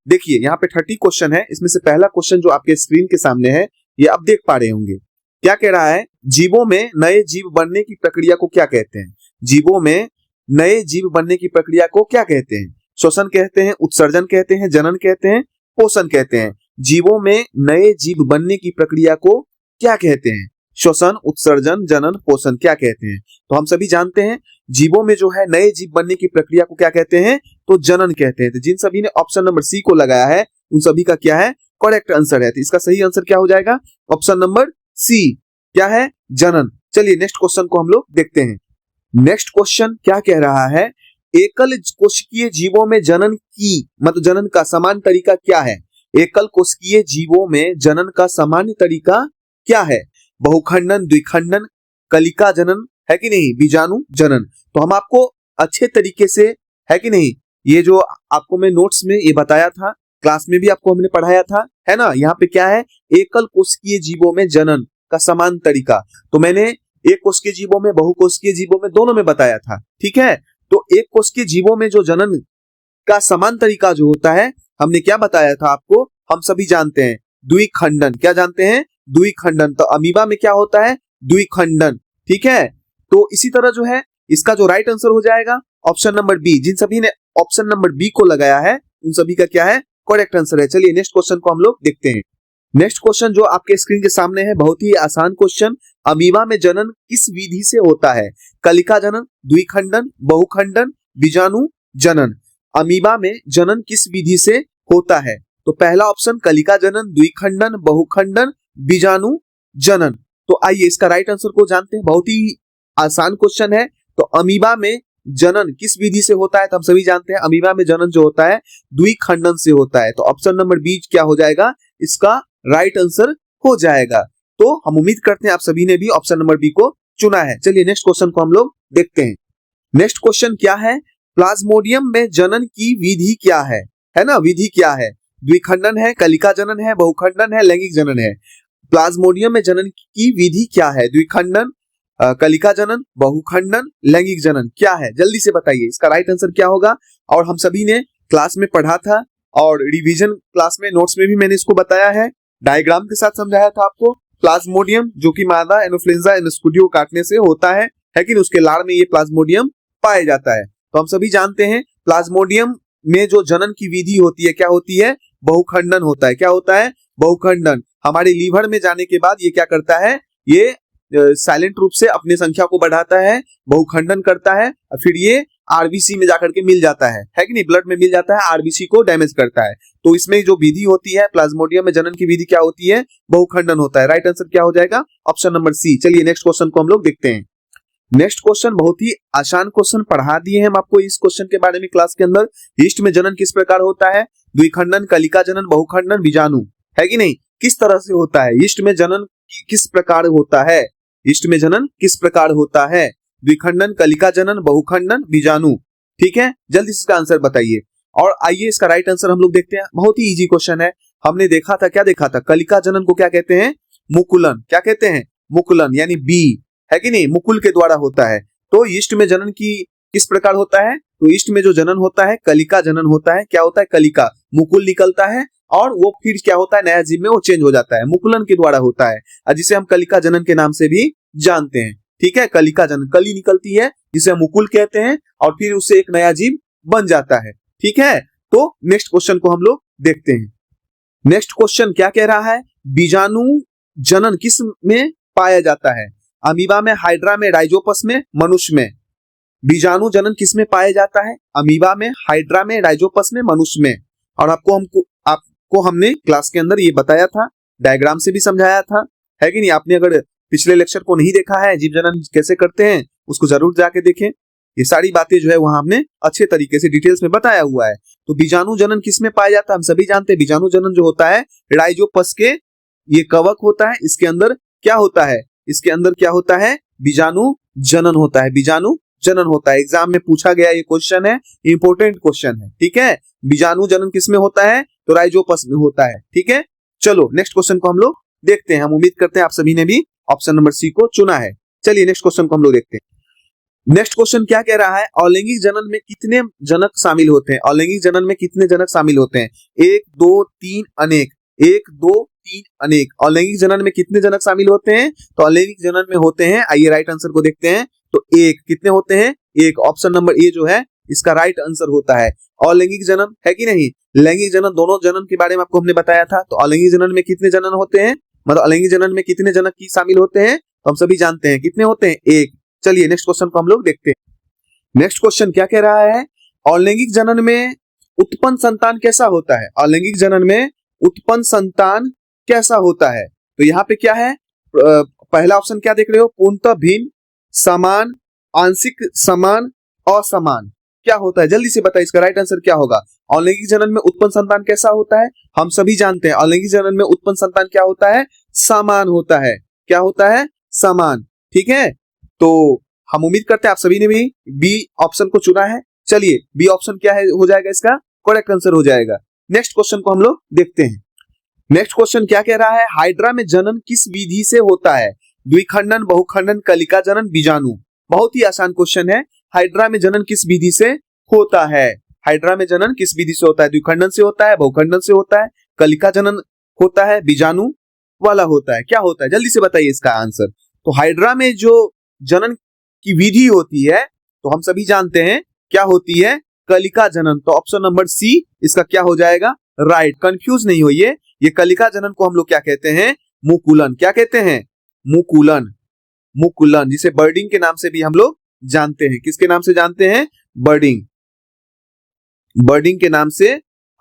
देखिए यहाँ पे 30 क्वेश्चन है, इसमें से पहला क्वेश्चन जो आपके स्क्रीन के सामने है ये आप देख पा रहे होंगे। क्या कह रहा है, जीवों में नए जीव बनने की प्रक्रिया को क्या कहते हैं? जीवों में नए जीव बनने की प्रक्रिया को क्या कहते हैं? श्वसन कहते हैं, उत्सर्जन कहते हैं, जनन कहते हैं, पोषण कहते हैं। जीवों में नए जीव बनने की प्रक्रिया को क्या कहते हैं? श्वसन, उत्सर्जन, जनन, पोषण क्या कहते हैं? तो हम सभी जानते हैं जीवों में जो है नए जीव बनने की प्रक्रिया को क्या कहते हैं? तो जनन कहते हैं। तो जिन सभी ने ऑप्शन नंबर सी को लगाया है उन सभी का क्या है? करेक्ट आंसर है। तो इसका सही आंसर क्या हो जाएगा? ऑप्शन नंबर सी, क्या है? जनन। चलिए नेक्स्ट क्वेश्चन को हम लोग देखते हैं। नेक्स्ट क्वेश्चन क्या कह रहा है, एकल कोशिकीय जीवों में जनन की मतलब जनन का समान तरीका क्या है? एकल कोशिकीय जीवों में जनन का सामान्य तरीका क्या है? बहुखंडन, द्विखंडन, कलिका जनन है कि नहीं, बीजाणु जनन। तो हम आपको अच्छे तरीके से, है कि नहीं, ये जो आपको मैं नोट्स में ये बताया था, क्लास में भी आपको हमने पढ़ाया था, है ना। यहाँ पे क्या है, एकल कोशिकीय जीवों में जनन का समान तरीका। तो मैंने एक कोशिकीय जीवों में, बहुकोशिकीय जीवों में, दोनों में बताया था, ठीक है। तो एक कोशिकीय जीवों में जो जनन का समान तरीका जो होता है, हमने क्या बताया था आपको, हम सभी जानते हैं, द्विखंडन। क्या जानते हैं? द्विखंडन। तो अमीबा में क्या होता है? द्विखंडन, ठीक है। तो इसी तरह जो है इसका जो राइट आंसर हो जाएगा ऑप्शन नंबर बी। जिन सभी ने ऑप्शन नंबर बी को लगाया है उन सभी का क्या है? करेक्ट आंसर है। चलिए नेक्स्ट क्वेश्चन को हम लोग देखते हैं। नेक्स्ट क्वेश्चन जो आपके स्क्रीन के सामने है, बहुत ही आसान क्वेश्चन। अमीबा में जनन किस विधि से होता है? कलिका जनन, द्विखंडन, बहुखंडन, बीजाणु जनन। अमीबा में जनन किस विधि से होता है? तो पहला ऑप्शन कलिका जनन, द्विखंडन, बहुखंडन, बीजाणु जनन। तो आइए इसका राइट आंसर को जानते हैं। बहुत ही आसान क्वेश्चन है। तो अमीबा में जनन किस विधि से होता है? तो हम सभी जानते हैं अमीबा में जनन जो होता है द्विखंडन से होता है। तो ऑप्शन नंबर बी क्या हो जाएगा? इसका राइट आंसर हो जाएगा। तो हम उम्मीद करते हैं आप सभी ने भी ऑप्शन नंबर बी को चुना है। चलिए नेक्स्ट क्वेश्चन को हम लोग देखते हैं। नेक्स्ट क्वेश्चन क्या है, प्लाज्मोडियम में जनन की विधि क्या है ना, विधि क्या है? द्विखंडन है, कलिका जनन है, बहुखंडन है, लैंगिक जनन है। प्लाज्मोडियम में जनन की विधि क्या है? द्विखंडन, कलिका जनन, बहुखंडन, लैंगिक जनन क्या है? जल्दी से बताइए इसका राइट आंसर क्या होगा। और हम सभी ने क्लास में पढ़ा था और रिवीजन क्लास में नोट्स में भी मैंने इसको बताया है, डायग्राम के साथ समझाया था आपको। प्लाज्मोडियम जो कि मादा एनोफ्लुएंजा एनोस्कुडियो काटने से होता है कि उसके लार में ये प्लाज्मोडियम पाया जाता है। तो हम सभी जानते हैं प्लाज्मोडियम में जो जनन की विधि होती है क्या होती है? बहुखंडन होता है। क्या होता है? बहुखंडन। हमारे लीवर में जाने के बाद ये क्या करता है? ये साइलेंट रूप से अपने संख्या को बढ़ाता है, बहुखंडन करता है, फिर ये आरबीसी में जाकर के मिल जाता है कि नहीं, ब्लड में मिल जाता है, आरबीसी को डैमेज करता है। तो इसमें जो विधि होती है प्लाज्मोडियम में जनन की विधि क्या होती है? बहुखंडन होता है। राइट आंसर क्या हो जाएगा? Option number C. चलिए नेक्स्ट क्वेश्चन को हम लोग देखते हैं। नेक्स्ट क्वेश्चन बहुत ही आसान क्वेश्चन पढ़ा दिए हैं हम आपको इस क्वेश्चन के बारे में क्लास के अंदर। ईस्ट में जनन किस प्रकार होता है? द्विखंडन, कलिका जनन, बहुखंडन, बीजाणु, है कि नहीं, किस तरह से होता है? ईस्ट में जनन किस प्रकार होता है? ईस्ट में जनन किस प्रकार होता है? द्विखंडन, कलिका जनन, बहुखंडन, बीजाणु, ठीक है। जल्दी से इसका आंसर बताइए। और आइए इसका राइट आंसर हम लोग देखते हैं। बहुत ही इजी क्वेश्चन है। हमने देखा था, क्या देखा था? कलिका जनन को क्या कहते हैं? मुकुलन। क्या कहते हैं? मुकुलन, यानी बी, है कि नहीं, मुकुल के द्वारा होता है। तो ईस्ट में जनन की किस प्रकार होता है? तो ईस्ट में जो जनन होता है कलिका जनन होता है। क्या होता है? कलिका, मुकुल निकलता है और वो फिर क्या होता है? नया जीव में वो चेंज हो जाता है, मुकुलन के द्वारा होता है, जिसे हम कलिका जनन के नाम से भी जानते हैं, ठीक है। कलिका जनन, कली निकलती है जिसे हम मुकुल कहते हैं और फिर उससे एक नया जीव बन जाता है, ठीक है। तो नेक्स्ट क्वेश्चन को हम लोग देखते हैं। नेक्स्ट क्वेश्चन क्या कह रहा है? बीजाणु जनन किस में पाया जाता है? अमीबा में, हाइड्रा में, राइजोपस में, मनुष्य में। बीजाणु जनन किस में पाया जाता है? अमीबा में, हाइड्रा में, राइजोपस में, मनुष्य में। और आपको हमने क्लास के अंदर ये बताया था, डायग्राम से भी समझाया था, है कि नहीं। आपने अगर पिछले लेक्चर को नहीं देखा है, जीव जनन कैसे करते हैं, उसको जरूर जाके देखें। ये सारी बातें जो है वहां हमने अच्छे तरीके से डिटेल्स में बताया हुआ है। तो बीजाणु जनन किस में पाया जाता है? हम सभी जानते हैं बीजाणु जनन जो होता है राइजोपस के, ये कवक होता है, इसके अंदर क्या होता है? इसके अंदर क्या होता है? बीजाणु जनन होता है। बीजाणु जनन होता है। एग्जाम में पूछा गया ये क्वेश्चन है, इंपॉर्टेंट क्वेश्चन है, ठीक है। बीजाणु जनन किस में होता है? तो राइजोपस में होता है, ठीक है। चलो नेक्स्ट क्वेश्चन को हम लोग देखते हैं। हम उम्मीद करते हैं आप सभी ने भी ऑप्शन नंबर सी को चुना है। चलिए नेक्स्ट क्वेश्चन को हम लोग देखते हैं। नेक्स्ट क्वेश्चन क्या कह रहा है, अलैंगिक जनन में कितने जनक शामिल होते हैं? अलैंगिक जनन में कितने जनक शामिल होते हैं? 1 2 3 अनेक, 1 2 3 अनेक। अलैंगिक जनन में कितने जनक शामिल होते हैं? तो अलैंगिक जनन में होते हैं, आइए राइट आंसर को देखते हैं, तो एक। कितने होते हैं? एक। ऑप्शन नंबर ए जो है इसका राइट आंसर होता है। अलैंगिक जनन है कि नहीं? लैंगिक जनन, दोनों जनन के बारे में आपको हमने बताया था। तो अलैंगिक जनन में कितने जनन होते हैं, मतलब अलैंगिक जनन में कितने जनक की शामिल होते हैं? तो हम सभी जानते हैं कितने होते हैं, एक। चलिए नेक्स्ट क्वेश्चन को हम लोग देखते हैं। नेक्स्ट क्वेश्चन क्या कह रहा है, अलैंगिक जनन में उत्पन्न संतान कैसा होता है? अलैंगिक जनन में उत्पन्न संतान कैसा होता है? तो यहाँ पे क्या है, पहला ऑप्शन क्या देख रहे हो, पूर्णतः भिन्न, समान, आंशिक समान, असमान। क्या होता है, जल्दी से बताइए इसका राइट आंसर क्या होगा। अलैंगिक जनन में उत्पन्न संतान कैसा होता है? हम सभी जानते हैं अलैंगिक जनन में उत्पन्न संतान क्या होता है, समान होता है। क्या होता है, समान। ठीक है, तो हम उम्मीद करते हैं आप सभी ने भी बी ऑप्शन को चुना है। चलिए बी ऑप्शन क्या है, हो जाएगा इसका करेक्ट आंसर हो जाएगा। नेक्स्ट क्वेश्चन को हम लोग देखते हैं। नेक्स्ट क्वेश्चन क्या कह रहा है, हाइड्रा में जनन किस विधि से होता है? द्विखंडन, बहुखंडन, कलिका जनन, बीजाणु। बहुत ही आसान क्वेश्चन है। हाइड्रा में जनन किस विधि से होता है? हाइड्रा में जनन किस विधि से होता है? द्विखंडन से होता है, बहुखंडन से होता है, कलिका जनन होता है, बीजाणु वाला होता है। क्या होता है, जल्दी से बताइए इसका आंसर। तो हाइड्रा में जो जनन की विधि होती है तो हम सभी जानते हैं क्या होती है, कलिका जनन। तो ऑप्शन नंबर सी इसका क्या हो जाएगा, राइट। कंफ्यूज नहीं होइए, ये कलिका जनन को हम लोग क्या कहते हैं, मुकुलन। क्या कहते हैं, मुकुलन। मुकुलन, जिसे बर्डिंग के नाम से भी हम लोग जानते हैं। किसके नाम से जानते हैं, बर्डिंग। बर्डिंग के नाम से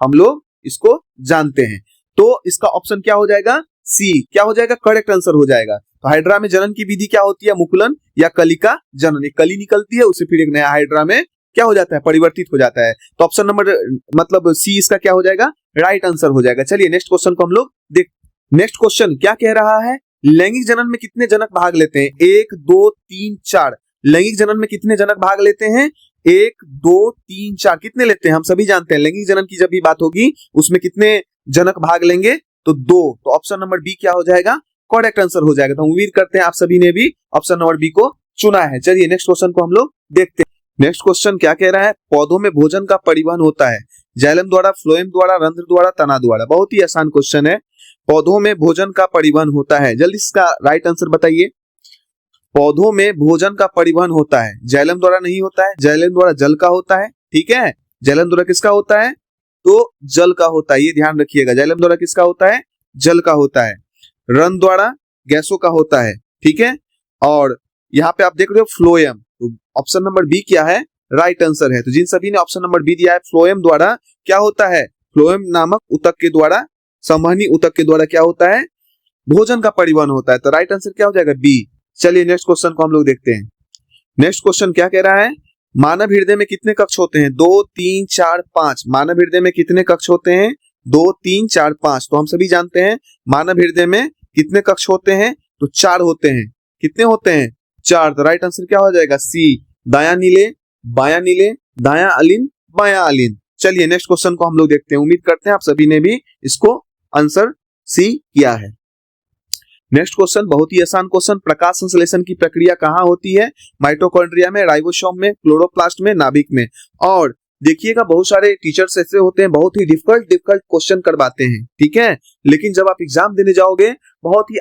हम लोग इसको जानते हैं। तो इसका ऑप्शन क्या हो जाएगा, सी। क्या हो जाएगा, करेक्ट आंसर हो जाएगा। तो हाइड्रा में जनन की विधि क्या होती है, मुकुलन या कलिका जनन। एक कली निकलती है, उससे फिर एक नया हाइड्रा में क्या हो जाता है, परिवर्तित हो जाता है। तो ऑप्शन नंबर मतलब सी इसका क्या हो जाएगा, राइट आंसर हो जाएगा। चलिए नेक्स्ट क्वेश्चन को हम लोग देख। नेक्स्ट क्वेश्चन क्या कह रहा है, लैंगिक जनन में कितने जनक भाग लेते हैं? 1 2 3 4। लैंगिक जनन में कितने जनक भाग लेते हैं? 1 2 3 4। कितने लेते हैं, हम सभी जानते हैं। लैंगिक जनन की जब भी बात होगी उसमें कितने जनक भाग लेंगे, तो 2। तो ऑप्शन नंबर बी क्या हो जाएगा, करेक्ट आंसर हो जाएगा। तो उम्मीद करते हैं आप सभी ने भी ऑप्शन नंबर बी को चुना है। चलिए नेक्स्ट क्वेश्चन को हम लोग देखते हैं। नेक्स्ट क्वेश्चन क्या कह रहा है, पौधों में भोजन का परिवहन होता है जाइलम द्वारा, फ्लोएम द्वारा, रंध्र द्वारा, तना द्वारा। बहुत ही आसान क्वेश्चन है। पौधों में भोजन का परिवहन होता है, जल्दी इसका राइट आंसर बताइए। पौधों में भोजन का परिवहन होता है, जाइलम द्वारा नहीं होता है, जाइलम द्वारा जल का होता है। ठीक है, जाइलम द्वारा किसका होता है, तो जल का होता है, ये ध्यान रखिएगा। जाइलम द्वारा किसका होता है, जल का होता है। रंध्र द्वारा गैसों का होता है। ठीक है, और यहाँ पे आप देख रहे हो फ्लोएम, तो ऑप्शन नंबर बी क्या है, राइट आंसर है। तो जिन सभी ने ऑप्शन नंबर बी दिया है, फ्लोएम द्वारा क्या होता है, फ्लोएम नामक ऊतक के द्वारा, संवहनी ऊतक के द्वारा क्या होता है, भोजन का परिवहन होता है। तो राइट आंसर क्या हो जाएगा, बी। चलिए नेक्स्ट क्वेश्चन को हम लोग देखते हैं। नेक्स्ट क्वेश्चन क्या कह रहा है, मानव हृदय में कितने कक्ष होते हैं? 2 3 4 5। मानव हृदय में कितने कक्ष होते हैं? 2 3 4 5। तो हम सभी जानते हैं मानव हृदय में कितने कक्ष होते हैं, तो 4 होते हैं। कितने होते हैं, 4। तो राइट आंसर क्या हो जाएगा, सी। दायां नीले, बायां नीले, दायां अलिन, बायां अलिन। चलिए नेक्स्ट क्वेश्चन को हम लोग देखते हैं। उम्मीद करते हैं आप सभी ने भी इसको आंसर सी किया है। नेक्स्ट क्वेश्चन बहुत ही आसान क्वेश्चन, प्रकाश संश्लेषण की प्रक्रिया कहाँ होती है? माइटोकॉन्ड्रिया में, राइबोसोम में, क्लोरोप्लास्ट में, नाभिक में। और देखिएगा बहुत सारे टीचर्स ऐसे होते हैं बहुत ही डिफिकल्ट क्वेश्चन करवाते हैं। ठीक है, लेकिन जब आप एग्जाम देने जाओगे बहुत ही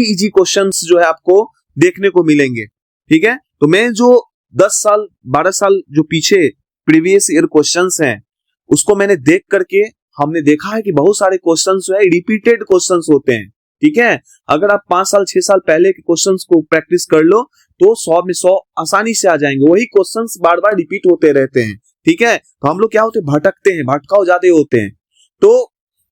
इजी क्वेश्चंस जो है आपको देखने को मिलेंगे। ठीक है, तो मैं जो 10 साल 12 साल जो पीछे प्रीवियस ईयर क्वेश्चंस हैं उसको मैंने देख करके हमने देखा है कि बहुत सारे क्वेश्चंस जो है रिपीटेड क्वेश्चंस होते हैं। ठीक है, अगर आप 5 साल 6 साल पहले के क्वेश्चंस को प्रैक्टिस कर लो तो 100 में 100 आसानी से आ जाएंगे। वही क्वेश्चंस बार बार रिपीट होते रहते हैं। ठीक है, तो हम लोग क्या होते हैं, भटकते हैं, भटकाव ज्यादा होते हैं। तो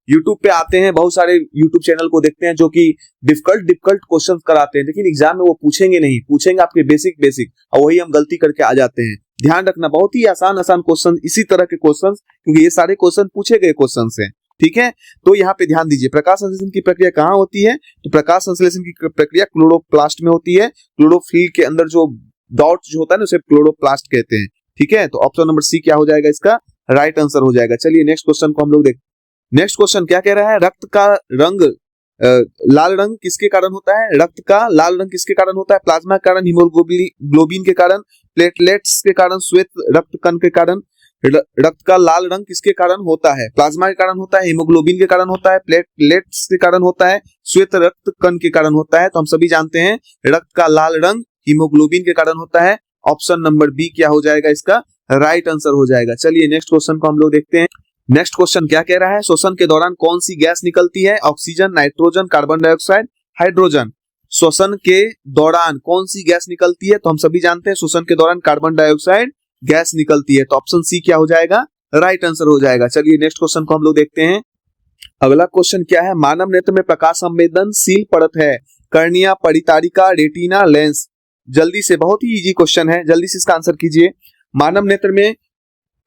यूट्यूब पे आते हैं, बहुत सारे यूट्यूब चैनल को देखते हैं जो कि डिफिकल्ट क्वेश्चंस कराते हैं, लेकिन एग्जाम में वो पूछेंगे नहीं, पूछेंगे आपके बेसिक, और वही हम गलती करके आ जाते हैं। ध्यान रखना, बहुत ही आसान क्वेश्चन, इसी तरह के क्वेश्चन, क्योंकि ये सारे क्वेश्चन पूछे गए क्वेश्चन हैं। ठीक है, तो यहाँ पे ध्यान दीजिए, प्रकाश संश्लेषण की प्रक्रिया कहाँ होती है? तो प्रकाश संश्लेषण की प्रक्रिया क्लोरोप्लास्ट में होती है। क्लोरोफिल के अंदर जो डॉट जो होता है ना उसे क्लोरोप्लास्ट कहते हैं। ठीक है, तो ऑप्शन नंबर सी क्या हो जाएगा, इसका राइट आंसर हो जाएगा। चलिए नेक्स्ट क्वेश्चन को हम लोग देखते हैं। नेक्स्ट क्वेश्चन क्या कह रहा है, रक्त का रंग लाल रंग किसके कारण होता है? रक्त का लाल रंग किसके कारण होता है? प्लाज्मा के कारण, हीमोग्लोबिन के कारण, प्लेटलेट्स के कारण, श्वेत रक्त कण के कारण। रक्त का लाल रंग किसके कारण होता है? प्लाज्मा के कारण होता है, हीमोग्लोबिन के कारण होता है, प्लेटलेट्स के कारण होता है, श्वेत रक्त कण के कारण होता है। तो हम सभी जानते हैं रक्त का लाल रंग हीमोग्लोबिन के कारण होता है। ऑप्शन नंबर बी क्या हो जाएगा? इसका राइट आंसर हो जाएगा। चलिए नेक्स्ट क्वेश्चन को हम लोग देखते हैं। नेक्स्ट क्वेश्चन क्या कह रहा है? श्वसन के दौरान कौन सी गैस निकलती है? Oxygen, nitrogen, carbon dioxide, hydrogen. श्वसन के दौरान कौन सी गैस निकलती है? तो हम सभी जानते हैं श्वसन के दौरान कार्बन डाइऑक्साइड गैस निकलती है। तो ऑप्शन सी क्या हो जाएगा? राइट आंसर हो जाएगा। चलिए नेक्स्ट क्वेश्चन को हम लोग देखते हैं। अगला क्वेश्चन क्या है? मानव नेत्र में प्रकाश संवेदनशील परत है, कर्निया, परितारिका, रेटिना, लेंस। जल्दी से, बहुत ही इजी क्वेश्चन है, जल्दी से इसका आंसर कीजिए। मानव नेत्र में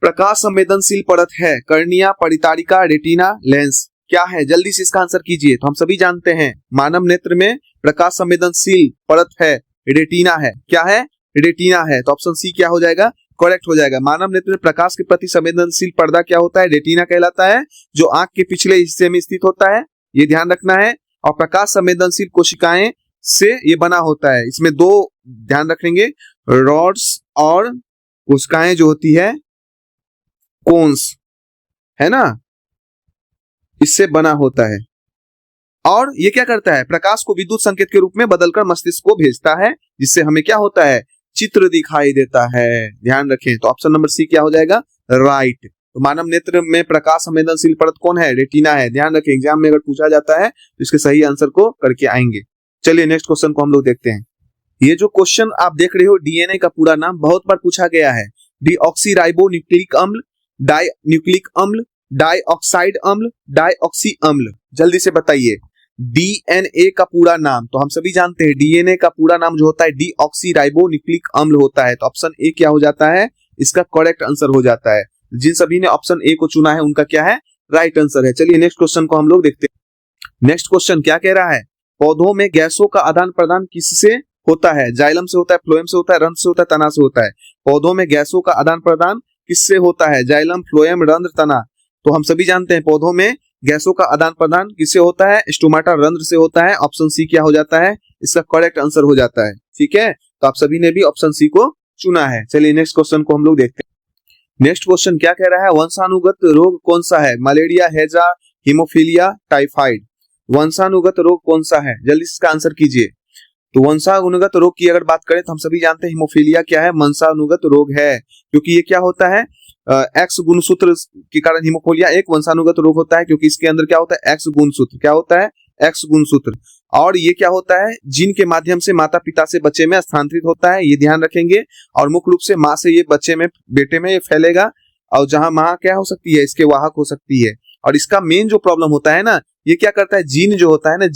प्रकाश संवेदनशील परत है, कर्निया, परितारिका, रेटिना, लेंस। क्या है? जल्दी से इसका आंसर कीजिए। तो हम सभी जानते हैं मानव नेत्र में प्रकाश संवेदनशील परत है, रेटिना है। क्या है? रेटिना है। तो ऑप्शन सी क्या हो जाएगा? करेक्ट हो जाएगा। मानव नेत्र में प्रकाश के प्रति संवेदनशील पर्दा क्या होता है? रेटिना कहलाता है, जो आंख के पिछले हिस्से में स्थित होता है, ये ध्यान रखना है। और प्रकाश संवेदनशील कोशिकाएं से ये बना होता है। इसमें दो ध्यान रखेंगे, रॉड्स और कोशिकाएं जो होती है कोन्स, है ना, इससे बना होता है। और ये क्या करता है? प्रकाश को विद्युत संकेत के रूप में बदलकर मस्तिष्क को भेजता है, जिससे हमें क्या होता है? चित्र दिखाई देता है। ध्यान रखें। तो ऑप्शन नंबर सी क्या हो जाएगा? राइट। तो मानव नेत्र में प्रकाश संवेदनशील परत कौन है? रेटिना है। ध्यान रखें, एग्जाम में अगर पूछा जाता है तो इसके सही आंसर को करके आएंगे। चलिए नेक्स्ट क्वेश्चन को हम लोग देखते हैं। ये जो क्वेश्चन आप देख रहे हो, डीएनए का पूरा नाम बहुत बार पूछा गया है। डीऑक्सीराइबो न्यूक्लिक अम्ल, डाई न्यूक्लिक अम्ल, डाइऑक्साइड अम्ल, डाइऑक्सी अम्ल। जल्दी से बताइए डीएनए का पूरा नाम। तो हम सभी जानते हैं डीएनए का पूरा नाम जो होता है डीऑक्सीराइबो न्यूक्लिक अम्ल होता है। तो ऑप्शन ए क्या हो जाता है? इसका करेक्ट आंसर हो जाता है। जिन सभी ने ऑप्शन ए को चुना है उनका क्या है? राइट आंसर है। चलिए नेक्स्ट क्वेश्चन को हम लोग देखते हैं। नेक्स्ट क्वेश्चन क्या कह रहा है? पौधों में गैसों का आदान प्रदान किससे होता है? जाइलम से होता है, फ्लोएम से होता है, रंध्र से होता है, तना से होता है। पौधों में गैसों का आदान प्रदान किससे होता है? जाइलम, फ्लोएम, रंध्र, तना। तो हम सभी जानते हैं पौधों में गैसों का आदान प्रदान किससे होता है? स्टोमाटा, रंध्र से होता है। ऑप्शन सी क्या हो जाता है? इसका करेक्ट आंसर हो जाता है। ठीक है, तो आप सभी ने भी ऑप्शन सी को चुना है। चलिए नेक्स्ट क्वेश्चन को हम लोग देखते हैं। नेक्स्ट क्वेश्चन क्या कह रहा है? वंशानुगत रोग कौन सा है? मलेरिया, हैजा, हीमोफीलिया, टाइफाइड। वंशानुगत रोग कौन सा है? जल्दी से इसका आंसर कीजिए। तो वंशानुगत रोग की अगर बात करें तो हम सभी जानते हैं हीमोफीलिया क्या है? वंशानुगत रोग है, क्योंकि ये क्या होता है? एक्स गुणसूत्र के कारण हीमोफीलिया एक वंशानुगत रोग होता है, क्योंकि इसके अंदर क्या होता है? एक्स गुणसूत्र। क्या होता है? एक्स गुणसूत्र। और ये क्या होता है? जीन के माध्यम से माता पिता से बच्चे में स्थानांतरित होता है, ये ध्यान रखेंगे। और मुख्य रूप से माँ से ये बच्चे में, बेटे में ये फैलेगा, और जहां माँ क्या हो सकती है? इसके वाहक हो सकती है। और इसका मेन जो प्रॉब्लम होता है ना, ये क्या करता है? जीन जो होता है ना,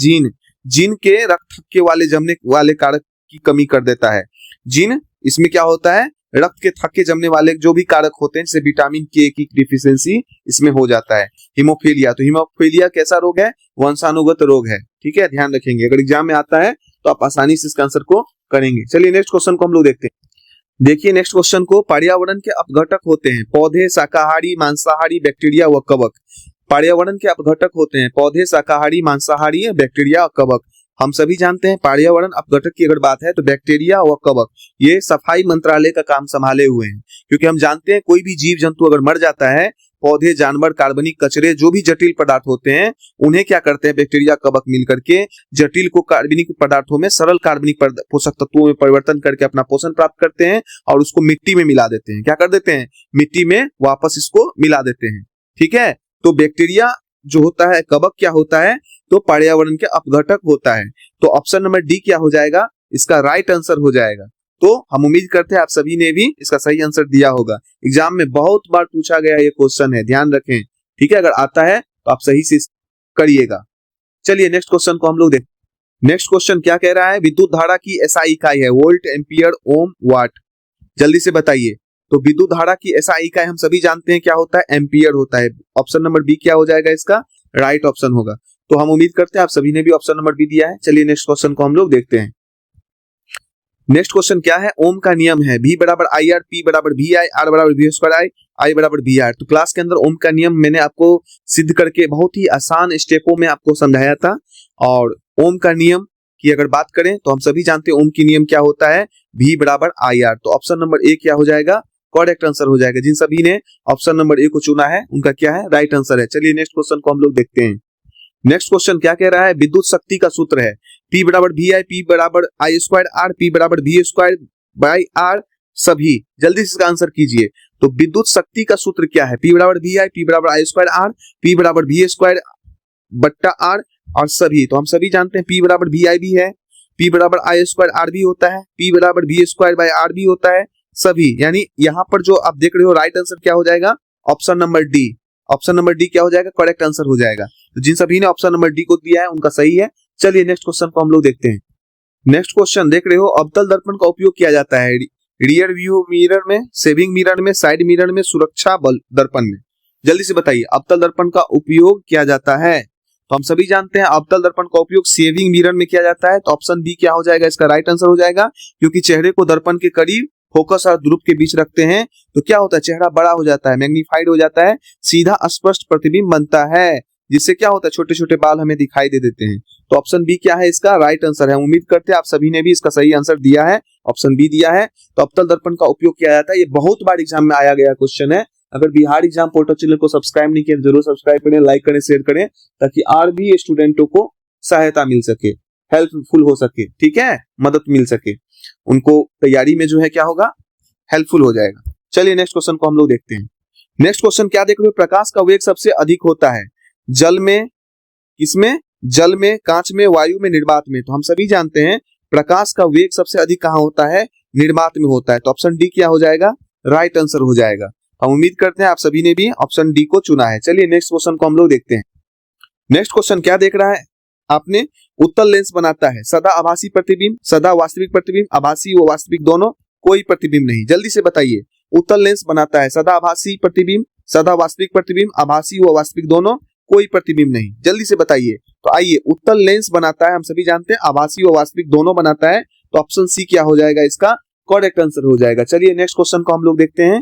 जीन के रक्त थक्के वाले जमने वाले कारक की कमी कर देता है। जीन इसमें क्या होता है? रक्त के थक्के जमने वाले जो भी कारक होते हैं, जैसे विटामिन के की डिफिशियंसी इसमें हो जाता है। हीमोफीलिया, तो हीमोफीलिया कैसा रोग है? वंशानुगत रोग है। ठीक है, ध्यान रखेंगे, अगर एग्जाम में आता है तो आप आसानी से इसका आंसर को करेंगे। चलिए नेक्स्ट क्वेश्चन को हम लोग देखते हैं। देखिए नेक्स्ट क्वेश्चन को, पर्यावरण के अपघटक होते हैं पौधे, शाकाहारी, मांसाहारी, बैक्टीरिया व कवक। पर्यावरण के अपघटक होते हैं पौधे, शाकाहारी, मांसाहारी, बैक्टीरिया और कवक। हम सभी जानते हैं पर्यावरण अपघटक की अगर बात है तो बैक्टीरिया व कवक ये सफाई मंत्रालय का काम संभाले हुए हैं, क्योंकि हम जानते हैं कोई भी जीव जंतु अगर मर जाता है, पौधे, जानवर, कार्बनिक कचरे, जो भी जटिल पदार्थ होते हैं, उन्हें क्या करते हैं? बैक्टीरिया, कवक मिलकर के जटिल को कार्बनिक पदार्थों में सरल कार्बनिक पोषक तत्वों में परिवर्तन करके अपना पोषण प्राप्त करते हैं और उसको मिट्टी में मिला देते हैं। क्या कर देते हैं? मिट्टी में वापस इसको मिला देते हैं। ठीक है, तो बैक्टीरिया जो होता है, कवक क्या होता है? तो पर्यावरण के अपघटक होता है। तो ऑप्शन नंबर डी क्या हो जाएगा? इसका राइट आंसर हो जाएगा। तो हम उम्मीद करते हैं आप सभी ने भी इसका सही आंसर दिया होगा। एग्जाम में बहुत बार पूछा गया ये क्वेश्चन है, ध्यान रखें। ठीक है, अगर आता है तो आप सही से करिएगा। चलिए नेक्स्ट क्वेश्चन को हम लोग देखते हैं। नेक्स्ट क्वेश्चन क्या कह रहा है? विद्युत धारा की एसआई इकाई है वोल्ट, एम्पियर, ओम, वाट। जल्दी से बताइए। तो विद्युत धारा की एसआई इकाई हम सभी जानते हैं क्या होता है? एम्पियर होता है। ऑप्शन नंबर बी क्या हो जाएगा? इसका राइट ऑप्शन होगा। तो हम उम्मीद करते हैं आप सभी ने भी ऑप्शन नंबर बी दिया है। चलिए नेक्स्ट क्वेश्चन को हम लोग देखते हैं। नेक्स्ट क्वेश्चन क्या है, ओम का नियम है V बराबर आई आर, P बराबर वी आई, R बराबर वी स्क्वायर आई, I बराबर वी आर। तो क्लास के अंदर ओम का नियम मैंने आपको सिद्ध करके बहुत ही आसान स्टेपों में आपको समझाया था। और ओम का नियम की अगर बात करें तो हम सभी जानते हैं ओम की नियम क्या होता है, V बराबर आई आर। तो ऑप्शन नंबर ए क्या हो जाएगा, करेक्ट आंसर हो जाएगा। जिन सभी ने ऑप्शन नंबर ए को चुना है उनका क्या है, राइट आंसर है। चलिए नेक्स्ट क्वेश्चन को हम लोग देखते हैं। नेक्स्ट क्वेश्चन क्या कह रहा है, विद्युत शक्ति का सूत्र है P बराबर वी आई, P बराबर आई स्क्वायर आर, P बराबर वी स्क्वायर बाई आर सभी। जल्दी से इसका आंसर कीजिए। तो विद्युत शक्ति का सूत्र क्या है, P बराबर वी आई, P बराबर आई स्क्वायर आर, P बराबर वी स्क्वायर बट्टा आर और सभी। तो हम सभी जानते हैं P बराबर वी आई भी है, P बराबर आई स्क्वायर आर भी होता है, P बराबर वी स्क्वायर बाई आर भी होता है सभी। यानी यहाँ पर जो आप देख रहे हो राइट आंसर क्या हो जाएगा, option number D. Option number D क्या हो जाएगा, करेक्ट आंसर हो जाएगा। तो जिन सभी ने ऑप्शन नंबर डी को दिया है उनका सही है। चलिए नेक्स्ट क्वेश्चन को हम लोग देखते हैं। नेक्स्ट क्वेश्चन देख रहे हो, अवतल दर्पण का उपयोग किया जाता है रियर व्यू मिरर में, सेविंग मिरर में, साइड मिरर में, सुरक्षा बल दर्पण में। जल्दी से बताइए, अवतल दर्पण का उपयोग किया जाता है। तो हम सभी जानते हैं अवतल दर्पण का उपयोग सेविंग मिरर में किया जाता है। तो ऑप्शन बी क्या हो जाएगा, इसका राइट आंसर हो जाएगा। क्योंकि चेहरे को दर्पण के करीब फोकस और ध्रुव के बीच रखते हैं तो क्या होता है, चेहरा बड़ा हो जाता है, मैग्नीफाइड हो जाता है, सीधा स्पष्ट प्रतिबिंब बनता है, जिससे क्या होता है, छोटे छोटे बाल हमें दिखाई दे देते हैं। तो ऑप्शन बी क्या है, इसका राइट आंसर है। उम्मीद करते हैं आप सभी ने भी इसका सही आंसर दिया है, ऑप्शन बी दिया है। तो अवतल दर्पण का उपयोग किया जाता है। ये बहुत बार एग्जाम में आया गया क्वेश्चन है। अगर बिहार एग्जाम पोर्टल चैनल को सब्सक्राइब नहीं किया तो जरूर सब्सक्राइब करें, लाइक करें, शेयर करें, ताकि और भी स्टूडेंटों को सहायता मिल सके, हेल्पफुल हो सके, ठीक है, मदद मिल सके, उनको तैयारी में जो है क्या होगा, हेल्पफुल हो जाएगा। चलिए नेक्स्ट क्वेश्चन को हम लोग देखते हैं। नेक्स्ट क्वेश्चन क्या देख रहे हो, प्रकाश का वेग सबसे अधिक होता है जल में, किसमें, जल में, कांच में, वायु में, निर्वात में। तो हम सभी जानते हैं प्रकाश का वेग सबसे अधिक कहां होता है, निर्वात में होता है। तो ऑप्शन डी क्या हो जाएगा, राइट आंसर हो जाएगा। हम उम्मीद करते हैं आप सभी ने भी ऑप्शन डी को चुना है। चलिए नेक्स्ट क्वेश्चन को हम लोग देखते हैं। नेक्स्ट क्वेश्चन क्या देख रहा है आपने, उत्तल लेंस बनाता है सदा आभासी प्रतिबिंब, सदा वास्तविक प्रतिबिंब, आभासी व वास्तविक दोनों, कोई प्रतिबिंब नहीं। जल्दी से बताइए, उत्तल लेंस बनाता है सदा आभासी प्रतिबिंब, सदा वास्तविक प्रतिबिंब, आभासी व वास्तविक दोनों, कोई प्रतिबिंब नहीं। जल्दी से बताइए। तो आइए, उत्तल लेंस बनाता है, हम सभी जानते हैं आभासी व वास्तविक दोनों बनाता है। तो ऑप्शन सी क्या हो जाएगा, इसका करेक्ट आंसर हो जाएगा। चलिए नेक्स्ट क्वेश्चन को हम लोग देखते हैं।